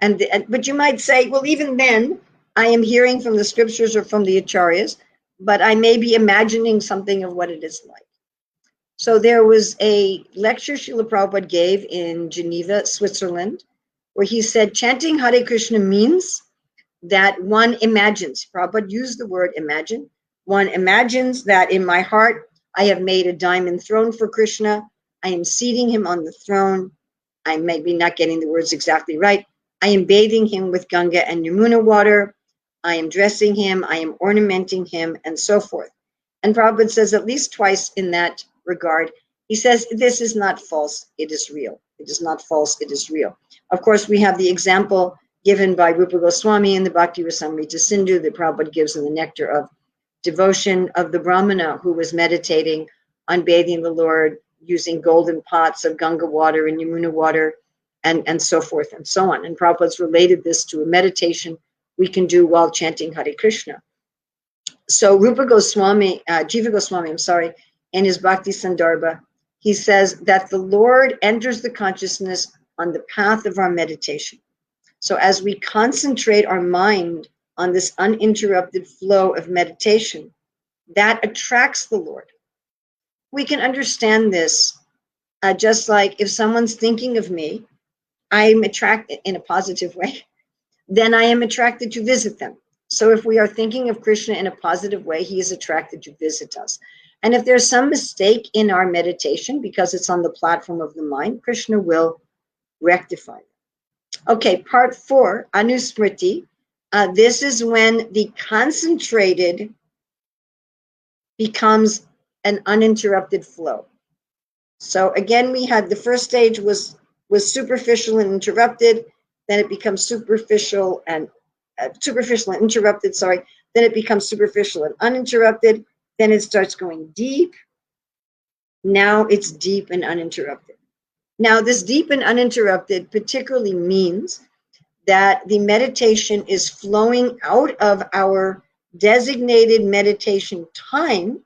But you might say, well, even then, I am hearing from the scriptures or from the acharyas, but I may be imagining something of what it is like. So there was a lecture Srila Prabhupada gave in Geneva, Switzerland, where he said chanting Hare Krishna means that one imagines. Prabhupada used the word imagine. One imagines that in my heart, I have made a diamond throne for Krishna. I am seating him on the throne. I may be not getting the words exactly right. I am bathing him with Ganga and Yamuna water. I am dressing him. I am ornamenting him, and so forth. And Prabhupada says at least twice in that regard, he says, this is not false, it is real. It is not false, it is real. Of course, we have the example given by Rupa Goswami in the Bhakti Rasamrita Sindhu that Prabhupada gives in the Nectar of Devotion of the Brahmana who was meditating on bathing the Lord using golden pots of Ganga water and Yamuna water and so forth and so on. And Prabhupada's related this to a meditation we can do while chanting Hare Krishna. So Rupa Goswami, Jiva Goswami, in his Bhakti Sandarbha, he says that the Lord enters the consciousness on the path of our meditation. So as we concentrate our mind on this uninterrupted flow of meditation, that attracts the Lord. We can understand this just like if someone's thinking of me, I'm attracted in a positive way, then I am attracted to visit them. So if we are thinking of Krishna in a positive way, he is attracted to visit us. And if there's some mistake in our meditation, because it's on the platform of the mind, Krishna will rectify it. Okay, part 4, Anusmriti. This is when the concentrated becomes an uninterrupted flow. So again, we had the first stage was superficial and interrupted, then it becomes superficial and interrupted, then it becomes superficial and uninterrupted, then it starts going deep. Now it's deep and uninterrupted. Now this deep and uninterrupted particularly means that the meditation is flowing out of our designated meditation time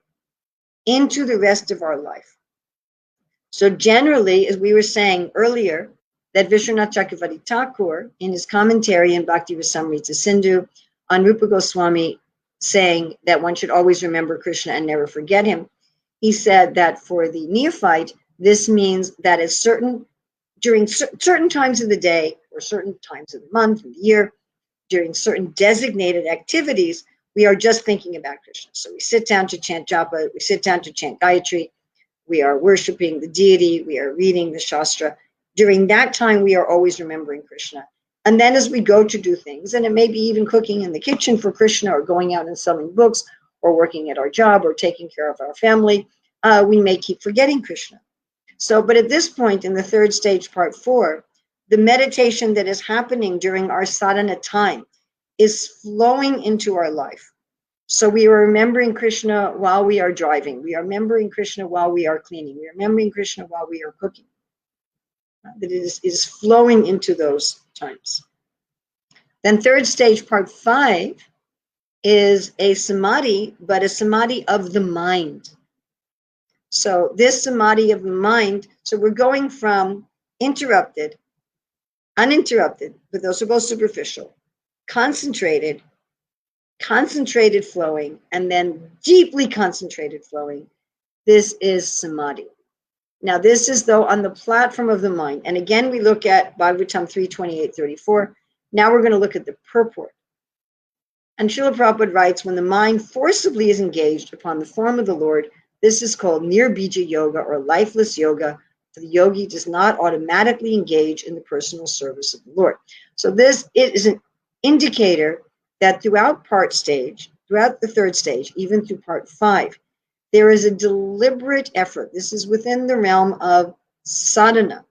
into the rest of our life. So generally, as we were saying earlier, that Vishwanath Chakravarti Thakur, in his commentary in Bhakti Rasamrita Sindhu on Rupa Goswami saying that one should always remember Krishna and never forget him, he said that for the neophyte, this means that during certain times of the day or certain times of the month and the year, during certain designated activities, we are just thinking about Krishna. So we sit down to chant japa, we sit down to chant Gayatri, we are worshiping the deity, we are reading the Shastra. During that time, we are always remembering Krishna. And then as we go to do things, and it may be even cooking in the kitchen for Krishna or going out and selling books or working at our job or taking care of our family, we may keep forgetting Krishna. So, but at this point in the third stage, part 4, the meditation that is happening during our sadhana time is flowing into our life. So we are remembering Krishna while we are driving. We are remembering Krishna while we are cleaning. We are remembering Krishna while we are cooking. That it is flowing into those times. Then third stage, part 5, is a samadhi, but a samadhi of the mind. So this samadhi of the mind, so we're going from interrupted, uninterrupted, but those are both superficial, concentrated flowing, and then deeply concentrated flowing. This is samadhi. Now this is though on the platform of the mind. And again, we look at Bhagavatam 3:28-34. Now we're going to look at the purport. And Srila Prabhupada writes, when the mind forcibly is engaged upon the form of the Lord, this is called nirbija yoga or lifeless yoga. For the yogi does not automatically engage in the personal service of the Lord. So this is an indicator that throughout the third stage, even through part 5, there is a deliberate effort. This is within the realm of sadhana.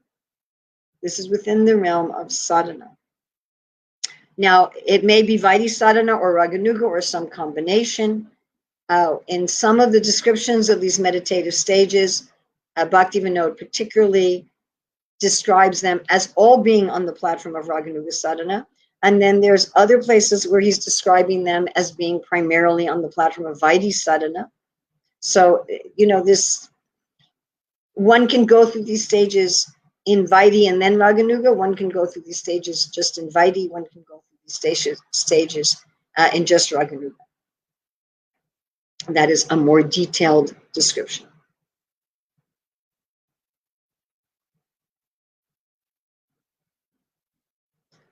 Now, it may be Vaidhi sadhana or Raganuga or some combination. In some of the descriptions of these meditative stages, Bhaktivinoda particularly describes them as all being on the platform of Raganuga sadhana. And then there's other places where he's describing them as being primarily on the platform of Vaidhi sadhana. So, this one can go through these stages in Vaidhi and then Raganuga. One can go through these stages just in Vaidhi. One can go through these stages in just Raganuga. That is a more detailed description.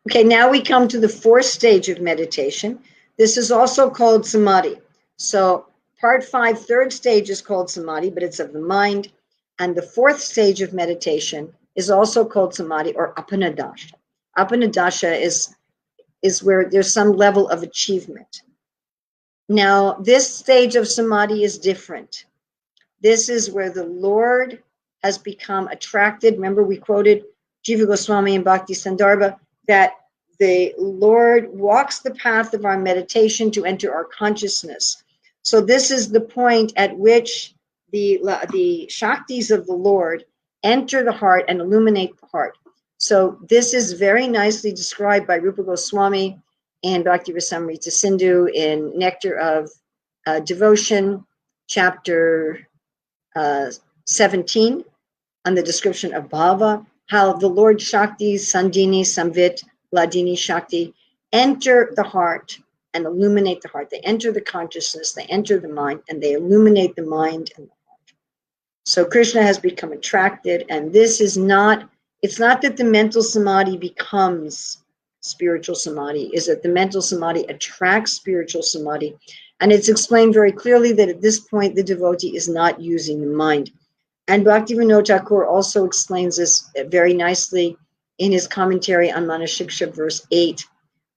Okay, now we come to the fourth stage of meditation. This is also called samadhi. So part 5, third stage is called samadhi, but it's of the mind. And the fourth stage of meditation is also called samadhi or apanadasha. Apanadasha is where there's some level of achievement. Now, this stage of samadhi is different. This is where the Lord has become attracted. Remember, we quoted Jiva Goswami and Bhakti Sandarbha that the Lord walks the path of our meditation to enter our consciousness. So this is the point at which the Shaktis of the Lord enter the heart and illuminate the heart. So this is very nicely described by Rupa Goswami and Bhakti Rasamrita Sindhu in Nectar of Devotion, chapter 17, on the description of bhava, how the Lord Shakti, Sandini, Samvit, Ladini Shakti enter the heart and illuminate the heart. They enter the consciousness, they enter the mind, and they illuminate the mind and the heart. So Krishna has become attracted, and this is not, it's not that the mental samadhi becomes spiritual samadhi, is that the mental samadhi attracts spiritual samadhi. And it's explained very clearly that at this point, the devotee is not using the mind. And Bhaktivinoda Thakur also explains this very nicely in his commentary on Manashiksha, verse 8,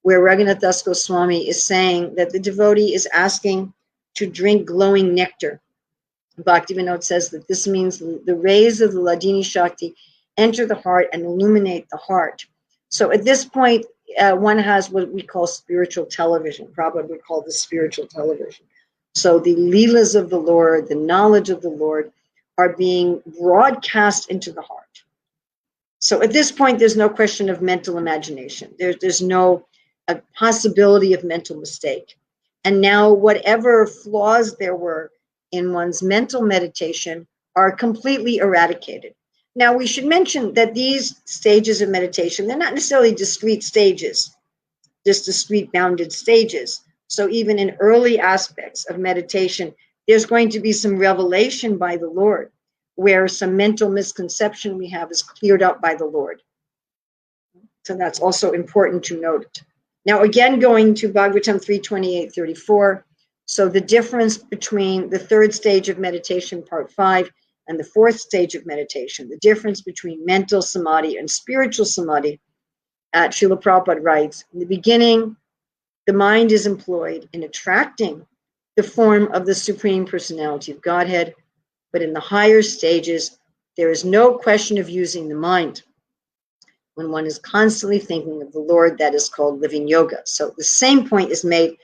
where Raghunath Das Goswami is saying that the devotee is asking to drink glowing nectar. Bhaktivinoda says that this means the rays of the Ladini Shakti enter the heart and illuminate the heart. So at this point, one has what we call spiritual television. Prabhupada would call this spiritual television. So the leelas of the Lord, the knowledge of the Lord, are being broadcast into the heart. So at this point, there's no question of mental imagination. There's no possibility of mental mistake. And now whatever flaws there were in one's mental meditation are completely eradicated. Now we should mention that these stages of meditation, they're not necessarily discrete stages, just discrete bounded stages. So even in early aspects of meditation, there's going to be some revelation by the Lord, where some mental misconception we have is cleared up by the Lord. So that's also important to note. Now, again, going to Bhagavatam 3:28-34. So the difference between the third stage of meditation, part 5, and the fourth stage of meditation, the difference between mental samadhi and spiritual samadhi, Srila Prabhupada writes, in the beginning, the mind is employed in attracting the form of the Supreme Personality of Godhead, but in the higher stages, there is no question of using the mind. When one is constantly thinking of the Lord, that is called living yoga. So the same point is made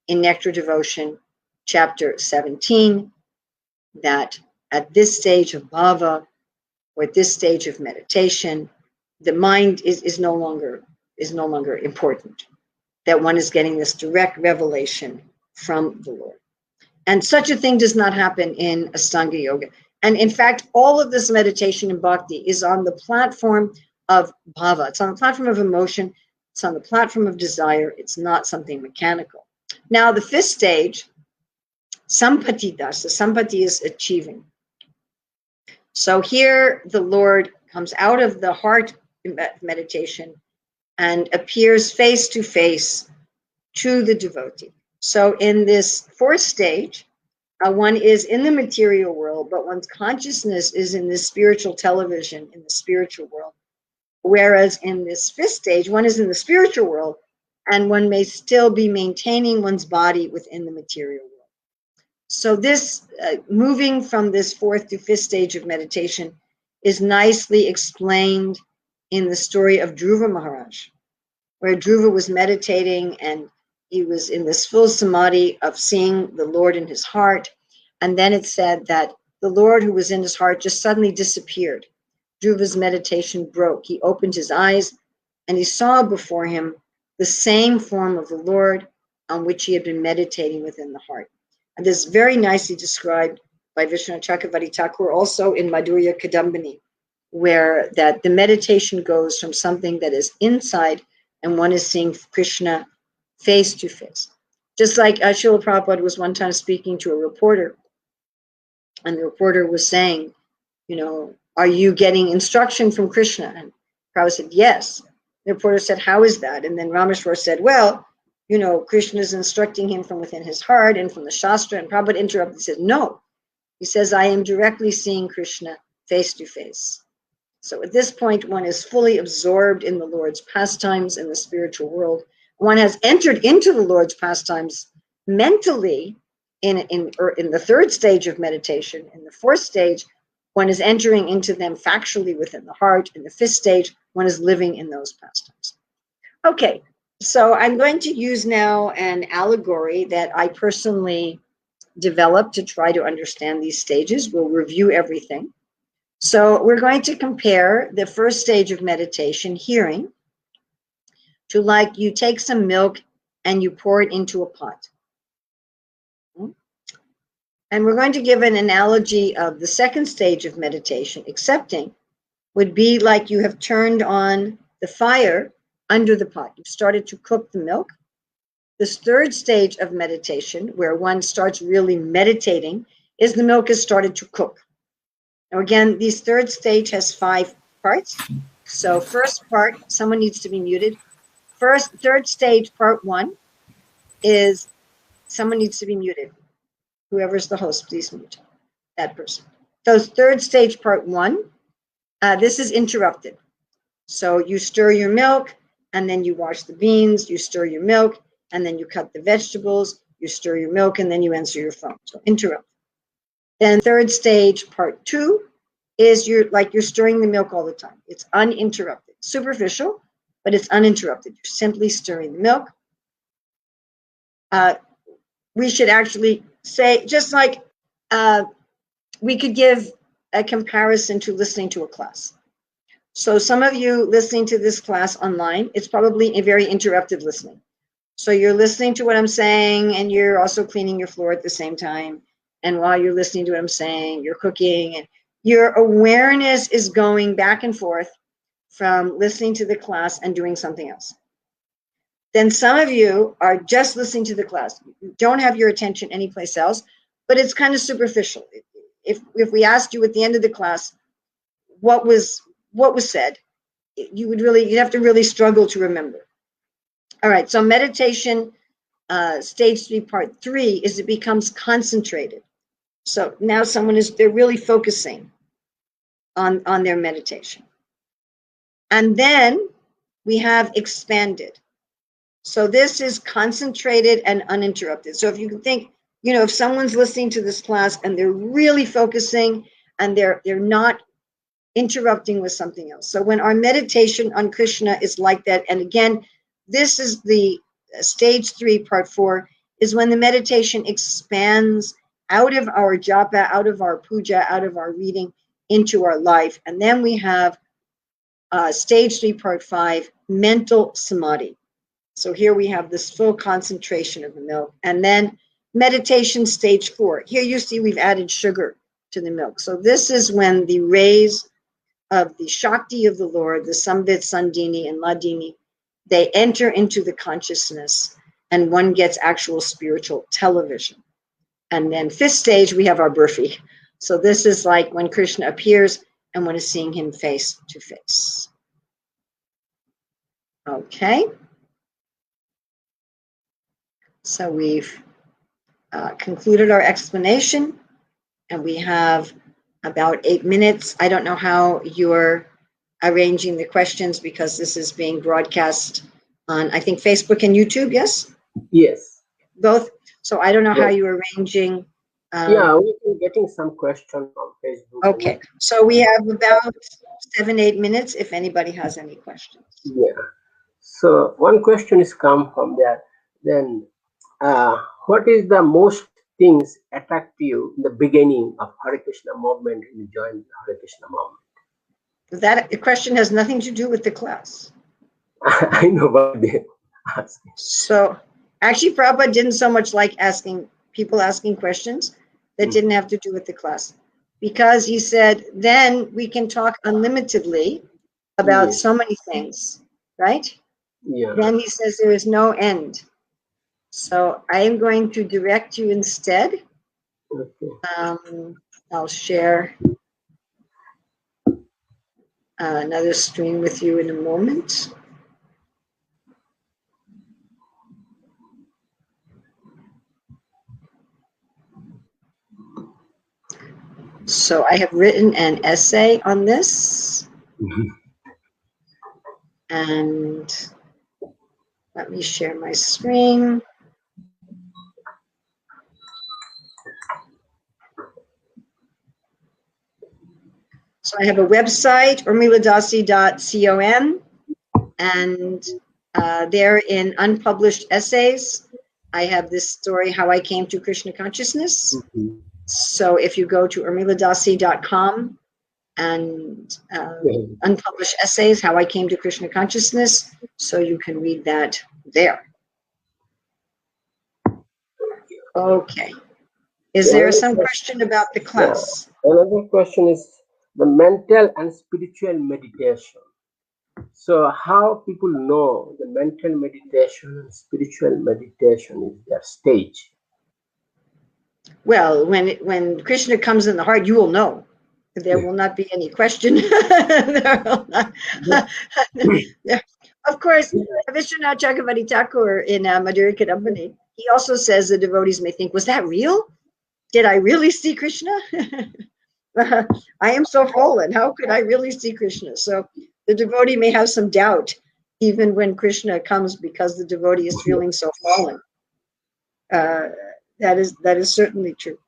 in Nectar Devotion, chapter 17, that at this stage of bhava, or at this stage of meditation, the mind is no longer important. That one is getting this direct revelation from the Lord. And such a thing does not happen in Astanga Yoga. And in fact, all of this meditation in bhakti is on the platform of bhava. It's on the platform of emotion. It's on the platform of desire. It's not something mechanical. Now, the fifth stage, sampati dasa. Sampati is achieving. So here the Lord comes out of the heart meditation and appears face to face to the devotee. So in this fourth stage, one is in the material world, but one's consciousness is in the spiritual television, in the spiritual world. Whereas in this fifth stage, one is in the spiritual world, and one may still be maintaining one's body within the material world. So this, moving from this fourth to fifth stage of meditation, is nicely explained in the story of Dhruva Maharaj, where Dhruva was meditating and he was in this full samadhi of seeing the Lord in his heart. And then it said that the Lord who was in his heart just suddenly disappeared. Dhruva's meditation broke. He opened his eyes and he saw before him the same form of the Lord on which he had been meditating within the heart. And this is very nicely described by Vishnu Chakravarti Thakur, also in Madhurya Kadambini, where that the meditation goes from something that is inside and one is seeing Krishna face to face. Just like Srila Prabhupada was one time speaking to a reporter, and the reporter was saying, you know, are you getting instruction from Krishna? And Prabhupada said, yes. The reporter said, how is that? And then Rameshwar said, well, you know, Krishna is instructing him from within his heart and from the Shastra. And Prabhupada interrupted and said, no. He says, I am directly seeing Krishna face to face. So at this point, one is fully absorbed in the Lord's pastimes in the spiritual world. One has entered into the Lord's pastimes mentally in the third stage of meditation. In the fourth stage, one is entering into them factually within the heart. In the fifth stage, one is living in those pastimes. Okay, so I'm going to use now an allegory that I personally developed to try to understand these stages. We'll review everything. So we're going to compare the first stage of meditation, hearing, to like you take some milk and you pour it into a pot. And we're going to give an analogy of the second stage of meditation, accepting, would be like you have turned on the fire under the pot. You've started to cook the milk. This third stage of meditation, where one starts really meditating, is the milk has started to cook. Now again, this third stage has 5 parts. So first part, someone needs to be muted. Third stage, part 1, is someone needs to be muted. Whoever's the host, please mute that person. So third stage, part 1, this is interrupted. So you stir your milk, and then you wash the beans, you stir your milk, and then you cut the vegetables, you stir your milk, and then you answer your phone. So interrupt. Then third stage, part 2, is you're stirring the milk all the time. It's uninterrupted. Superficial, but it's uninterrupted. You're simply stirring the milk. We should actually say, just like we could give a comparison to listening to a class. So some of you listening to this class online, it's probably a very interrupted listening. So you're listening to what I'm saying, and you're also cleaning your floor at the same time. And while you're listening to what I'm saying, you're cooking, and your awareness is going back and forth from listening to the class and doing something else. Then some of you are just listening to the class. You don't have your attention anyplace else, but it's kind of superficial. If we asked you at the end of the class what was said, you'd have to really struggle to remember. All right, so meditation, stage 3, part 3, is it becomes concentrated. So now they're really focusing on their meditation. And then we have expanded. So this is concentrated and uninterrupted. So if you can think, if someone's listening to this class and they're really focusing and they're not interrupting with something else. So when our meditation on Krishna is like that, and again, this is the stage 3, part 4, is when the meditation expands out of our japa, out of our puja, out of our reading into our life. And then we have stage 3, part 5, mental samadhi. So here we have this full concentration of the milk. And then meditation stage 4. Here you see we've added sugar to the milk. So this is when the rays of the Shakti of the Lord, the Sambit, Sandini, and Ladini, they enter into the consciousness, and one gets actual spiritual television. And then 5th stage, we have our burfi. So this is like when Krishna appears and one is seeing him face to face. Okay. So we've concluded our explanation, and we have about 8 minutes. I don't know how you're arranging the questions, because this is being broadcast on, I think, Facebook and YouTube, yes? Yes. Both? So I don't know how you're arranging. Yeah, we've been getting some questions from Facebook. Okay, so we have about 7-8 minutes if anybody has any questions. Yeah. So one question is come from there. Then what is the most things attract you in the beginning of Hare Krishna movement when you join the Hare Krishna movement? That question has nothing to do with the class. I know what they ask. So actually, Prabhupada didn't so much like people asking questions that didn't have to do with the class. because he said, then we can talk unlimitedly about Yes. so many things, right? Yeah. Then he says there is no end. So I am going to direct you instead. Okay. I'll share another screen with you in a moment. So I have written an essay on this. And let me share my screen. So I have a website, urmiladasi.com, and there in unpublished essays, I have this story, How I Came to Krishna Consciousness. Mhm. So if you go to urmiladasi.com and unpublished essays, How I Came to Krishna Consciousness, so you can read that there. Okay. Is there some question about the class? Another question is the mental and spiritual meditation. So how people know the mental meditation and spiritual meditation is their stage? Well, when Krishna comes in the heart, you will know. There will not be any question. Of course, Vishwanath Chakravarti Thakur in Madhurya Kadambini, he also says the devotees may think, was that real? Did I really see Krishna? I am so fallen. How could I really see Krishna? So the devotee may have some doubt even when Krishna comes because the devotee is feeling so fallen. That is certainly true.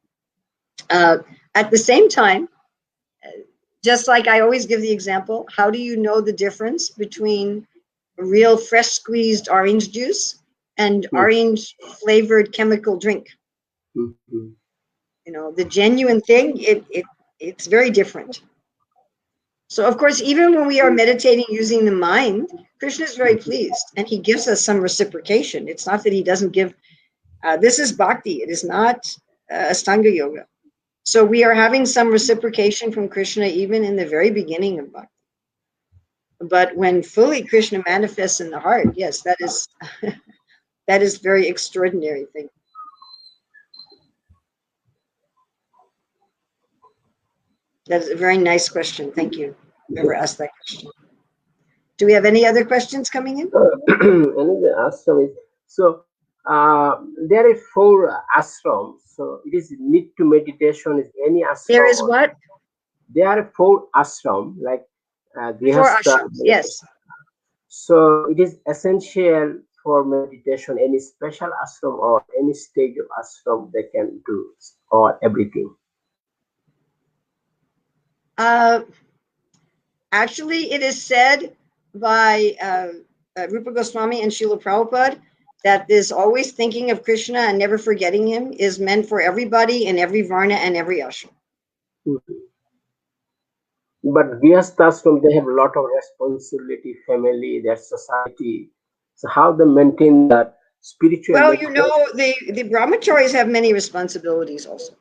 At the same time, just like I always give the example, how do you know the difference between real fresh squeezed orange juice and orange flavored chemical drink? Mhm. You know, the genuine thing, it's very different. So of course, even when we are meditating using the mind, Krishna is very pleased and he gives us some reciprocation. It's not that he doesn't give, this is bhakti, it is not Astanga yoga. So we are having some reciprocation from Krishna even in the very beginning of bhakti. But when fully Krishna manifests in the heart, yes, that is that is very extraordinary thing. That is a very nice question. Thank you. Whoever asked that question. Do we have any other questions coming in? Another ashram is there are four ashrams. So it is need to meditation is any ashram. There is what? There are four ashram like Four grihastha. ashrams, yes. So it is essential for meditation. Any special ashram or any stage of ashram they can do or everything. Actually, it is said by Rupa Goswami and Srila Prabhupada that this always thinking of Krishna and never forgetting him is meant for everybody in every varna and every ashram. But grihasthashram they have a lot of responsibility, family, their society. So how they maintain that spiritual? Well, you know, the brahmacharis have many responsibilities also.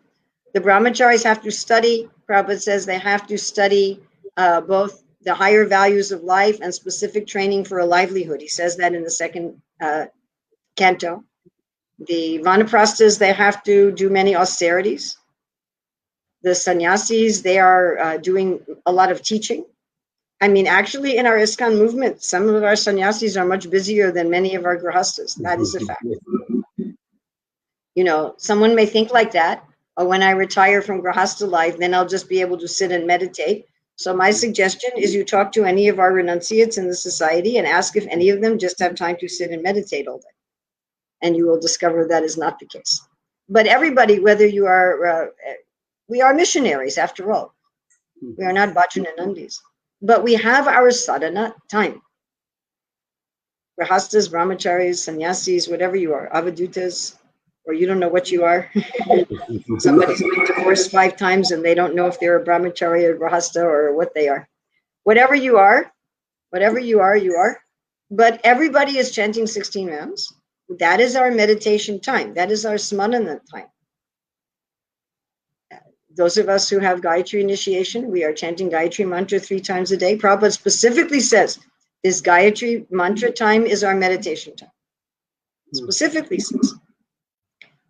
The brahmacharis have to study. Prabhupada says they have to study both the higher values of life and specific training for a livelihood. He says that in the second canto. The vanaprasthas, they have to do many austerities. The sannyasis, they are doing a lot of teaching. I mean, actually, in our ISKCON movement, some of our sannyasis are much busier than many of our grihastas. That is a fact. You know, someone may think like that, or when I retire from grihasta life, then I'll just be able to sit and meditate. So my suggestion is you talk to any of our renunciates in the society and ask if any of them just have time to sit and meditate all day. And you will discover that is not the case. But everybody, whether you are, we are missionaries after all. We are not Bhajananandis. But we have our sadhana time. Grihastas, brahmacharis, sannyasis, whatever you are, avadutas, or you don't know what you are. Somebody's been divorced 5 times and they don't know if they're a brahmachari or grihasta or what they are. Whatever you are, you are. But everybody is chanting 16 rounds. That is our meditation time. That is our smarana time. those of us who have Gayatri initiation, we are chanting Gayatri mantra 3 times a day. Prabhupada specifically says this Gayatri mantra time is our meditation time. Specifically says.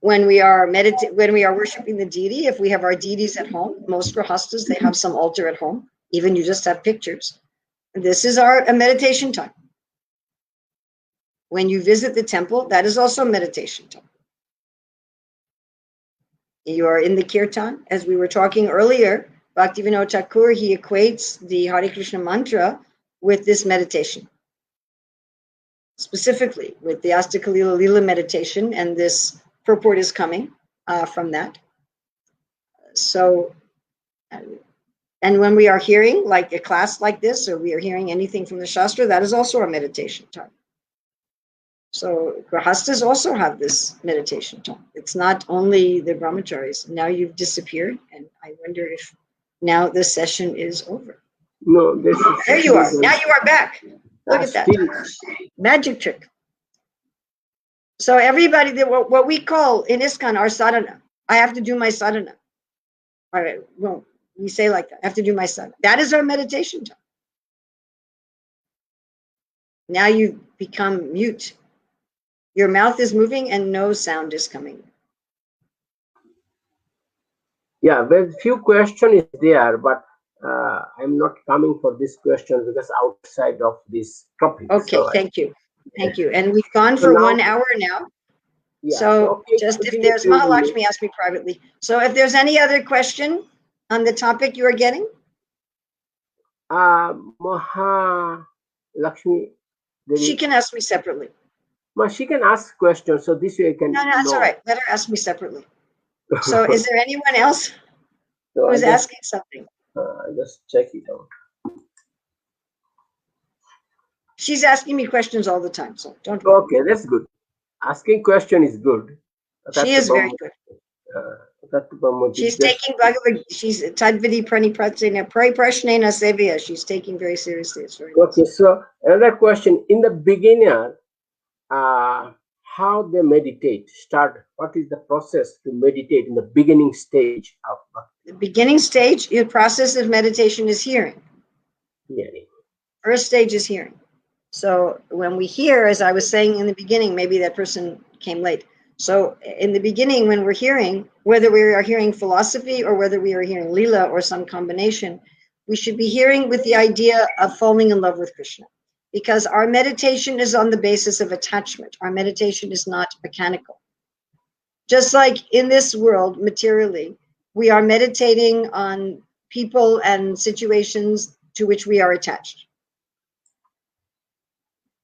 When we are worshiping the deity, if we have our deities at home, most grahastas, they have some altar at home. Even you just have pictures. This is a meditation time. When you visit the temple, that is also meditation time. You are in the kirtan, as we were talking earlier. Bhaktivinoda Thakur, he equates the Hare Krishna mantra with this meditation. Specifically with the Astakalila Lila meditation, and this purport is coming from that. So, and when we are hearing like a class like this, or we are hearing anything from the Shastra, that is also our meditation time. So grahastas also have this meditation time. It's not only the brahmacharis. Now you've disappeared, and I wonder if now the session is over. No, this is there you are. Now you are back. Look at that. Magic trick. So everybody, what we call in ISKCON our sadhana. I have to do my sadhana. All right, well, we say like that. I have to do my sadhana. That is our meditation time. Now you become mute. Your mouth is moving and no sound is coming. Yeah, very few questions is there, but I'm not coming for this question because outside of this topic. Okay, so thank you. Thank you. And we've gone for 1 hour now. Yeah, so okay, just if there's, Mahalakshmi asked me privately. So if there's any other question on the topic you are getting? Mahalakshmi, she can ask me separately. Well, she can ask questions, so this way I can. No, that's all right. Let her ask me separately. So is there anyone else who's asking something? Just check it out. She's asking me questions all the time, so don't worry. Okay, that's good. Asking question is good. She is very good. She's taking Bhagavad. She's Tadvidi Pranipratina Prashnena Sevya. She's taking very seriously. It's very okay. Nice. So another question: in the beginner, how they meditate? What is the process to meditate in the beginning stage of Bhakti? The beginning stage, the process of meditation is hearing. Hearing. First stage is hearing. So when we hear, as I was saying in the beginning, maybe that person came late. So in the beginning, when we're hearing, whether we are hearing philosophy or whether we are hearing Lila or some combination, we should be hearing with the idea of falling in love with Krishna. Because our meditation is on the basis of attachment. Our meditation is not mechanical. Just like in this world, materially, we are meditating on people and situations to which we are attached.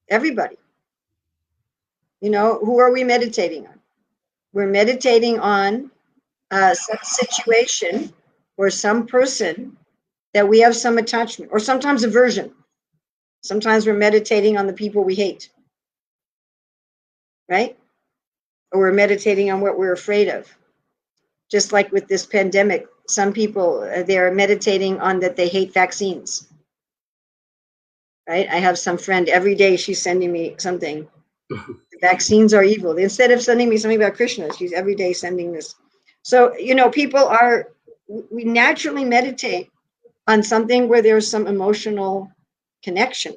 Everybody. You know, who are we meditating on? We're meditating on some situation or some person that we have some attachment, or sometimes aversion. Sometimes we're meditating on the people we hate, right? Or we're meditating on what we're afraid of. Just like with this pandemic, some people, they're meditating on that they hate vaccines, right? I have some friend, every day she's sending me something. Vaccines are evil. Instead of sending me something about Krishna, she's every day sending this. So, you know, we naturally meditate on something where there's some emotional connection.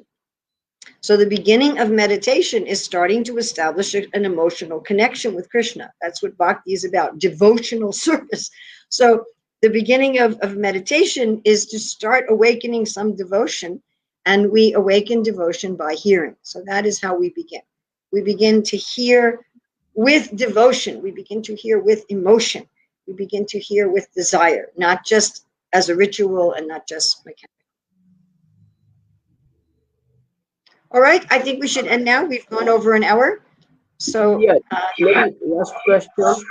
So the beginning of meditation is starting to establish an emotional connection with Krishna. That's what bhakti is about, devotional service. So the beginning of meditation is to start awakening some devotion, and we awaken devotion by hearing. So that is how we begin. We begin to hear with devotion. We begin to hear with emotion. We begin to hear with desire, not just as a ritual and not just mechanical. All right, I think we should end now. We've gone over an hour. So yeah, last question.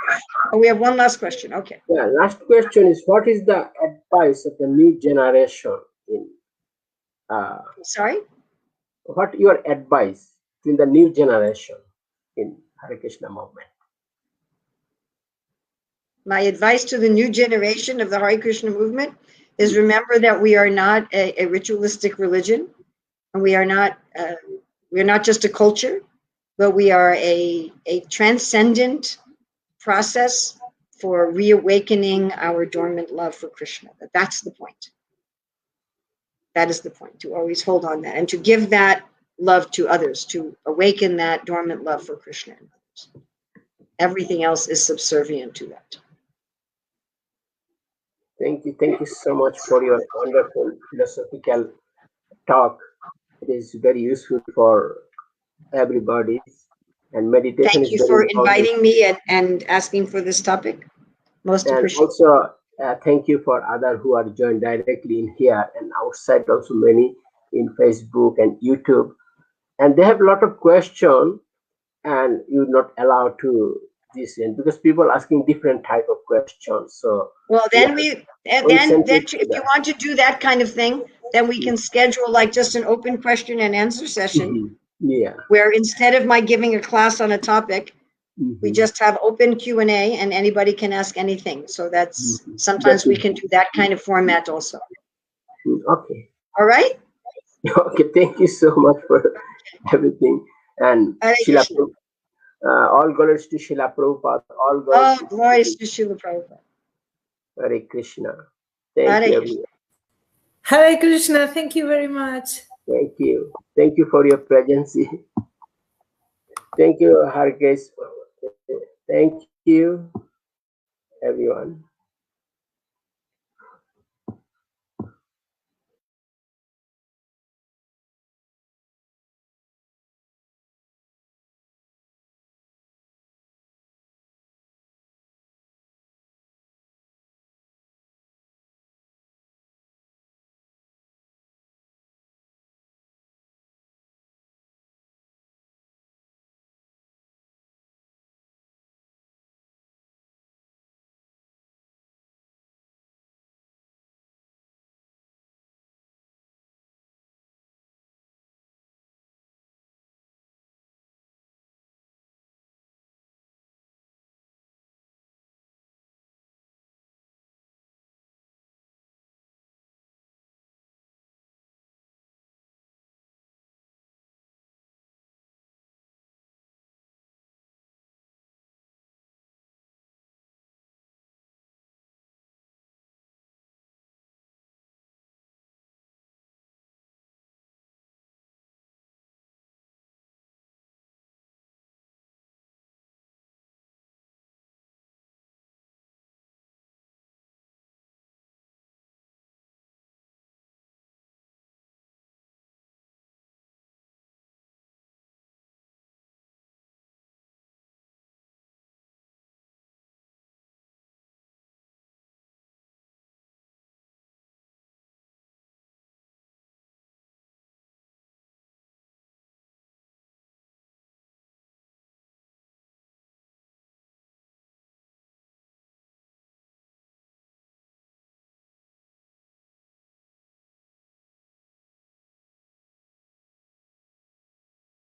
Oh, we have one last question. Okay. Yeah, last question is, what is the advice of the new generation in sorry? What your advice in the new generation in Hare Krishna movement? My advice to the new generation of the Hare Krishna movement is, remember that we are not a ritualistic religion, and we are not just a culture, but we are a transcendent process for reawakening our dormant love for Krishna. That's the point. That is the point, to always hold on that and to give that love to others, to awaken that dormant love for Krishna and others. Everything else is subservient to that. Thank you so much for your wonderful philosophical talk. It is very useful for everybody, and meditation Thank is you very for important. inviting me and asking for this topic. Most And appreciated. also, thank you for other who are joined directly in here and outside. Also, many in Facebook and YouTube, and they have a lot of questions, and you're not allowed to this in because people asking different type of questions. So Well, yeah, then we send it to if you want to do that kind of thing, then we can schedule like just an open question and answer session Yeah. where instead of my giving a class on a topic, we just have open Q&A and anybody can ask anything. So that's sometimes we can do that kind of format also. Okay. All right. Okay. Thank you so much for everything. And Hare Srila, Krishna. all glories to Srila Prabhupada. All glories Oh, to glories to Srila Prabhupada. Hare Krishna. Thank Hare you, Krishna. everyone. Hare Krishna. Thank you very much. Thank you. Thank you for your presence. Thank you, Harkesh. Thank you, everyone.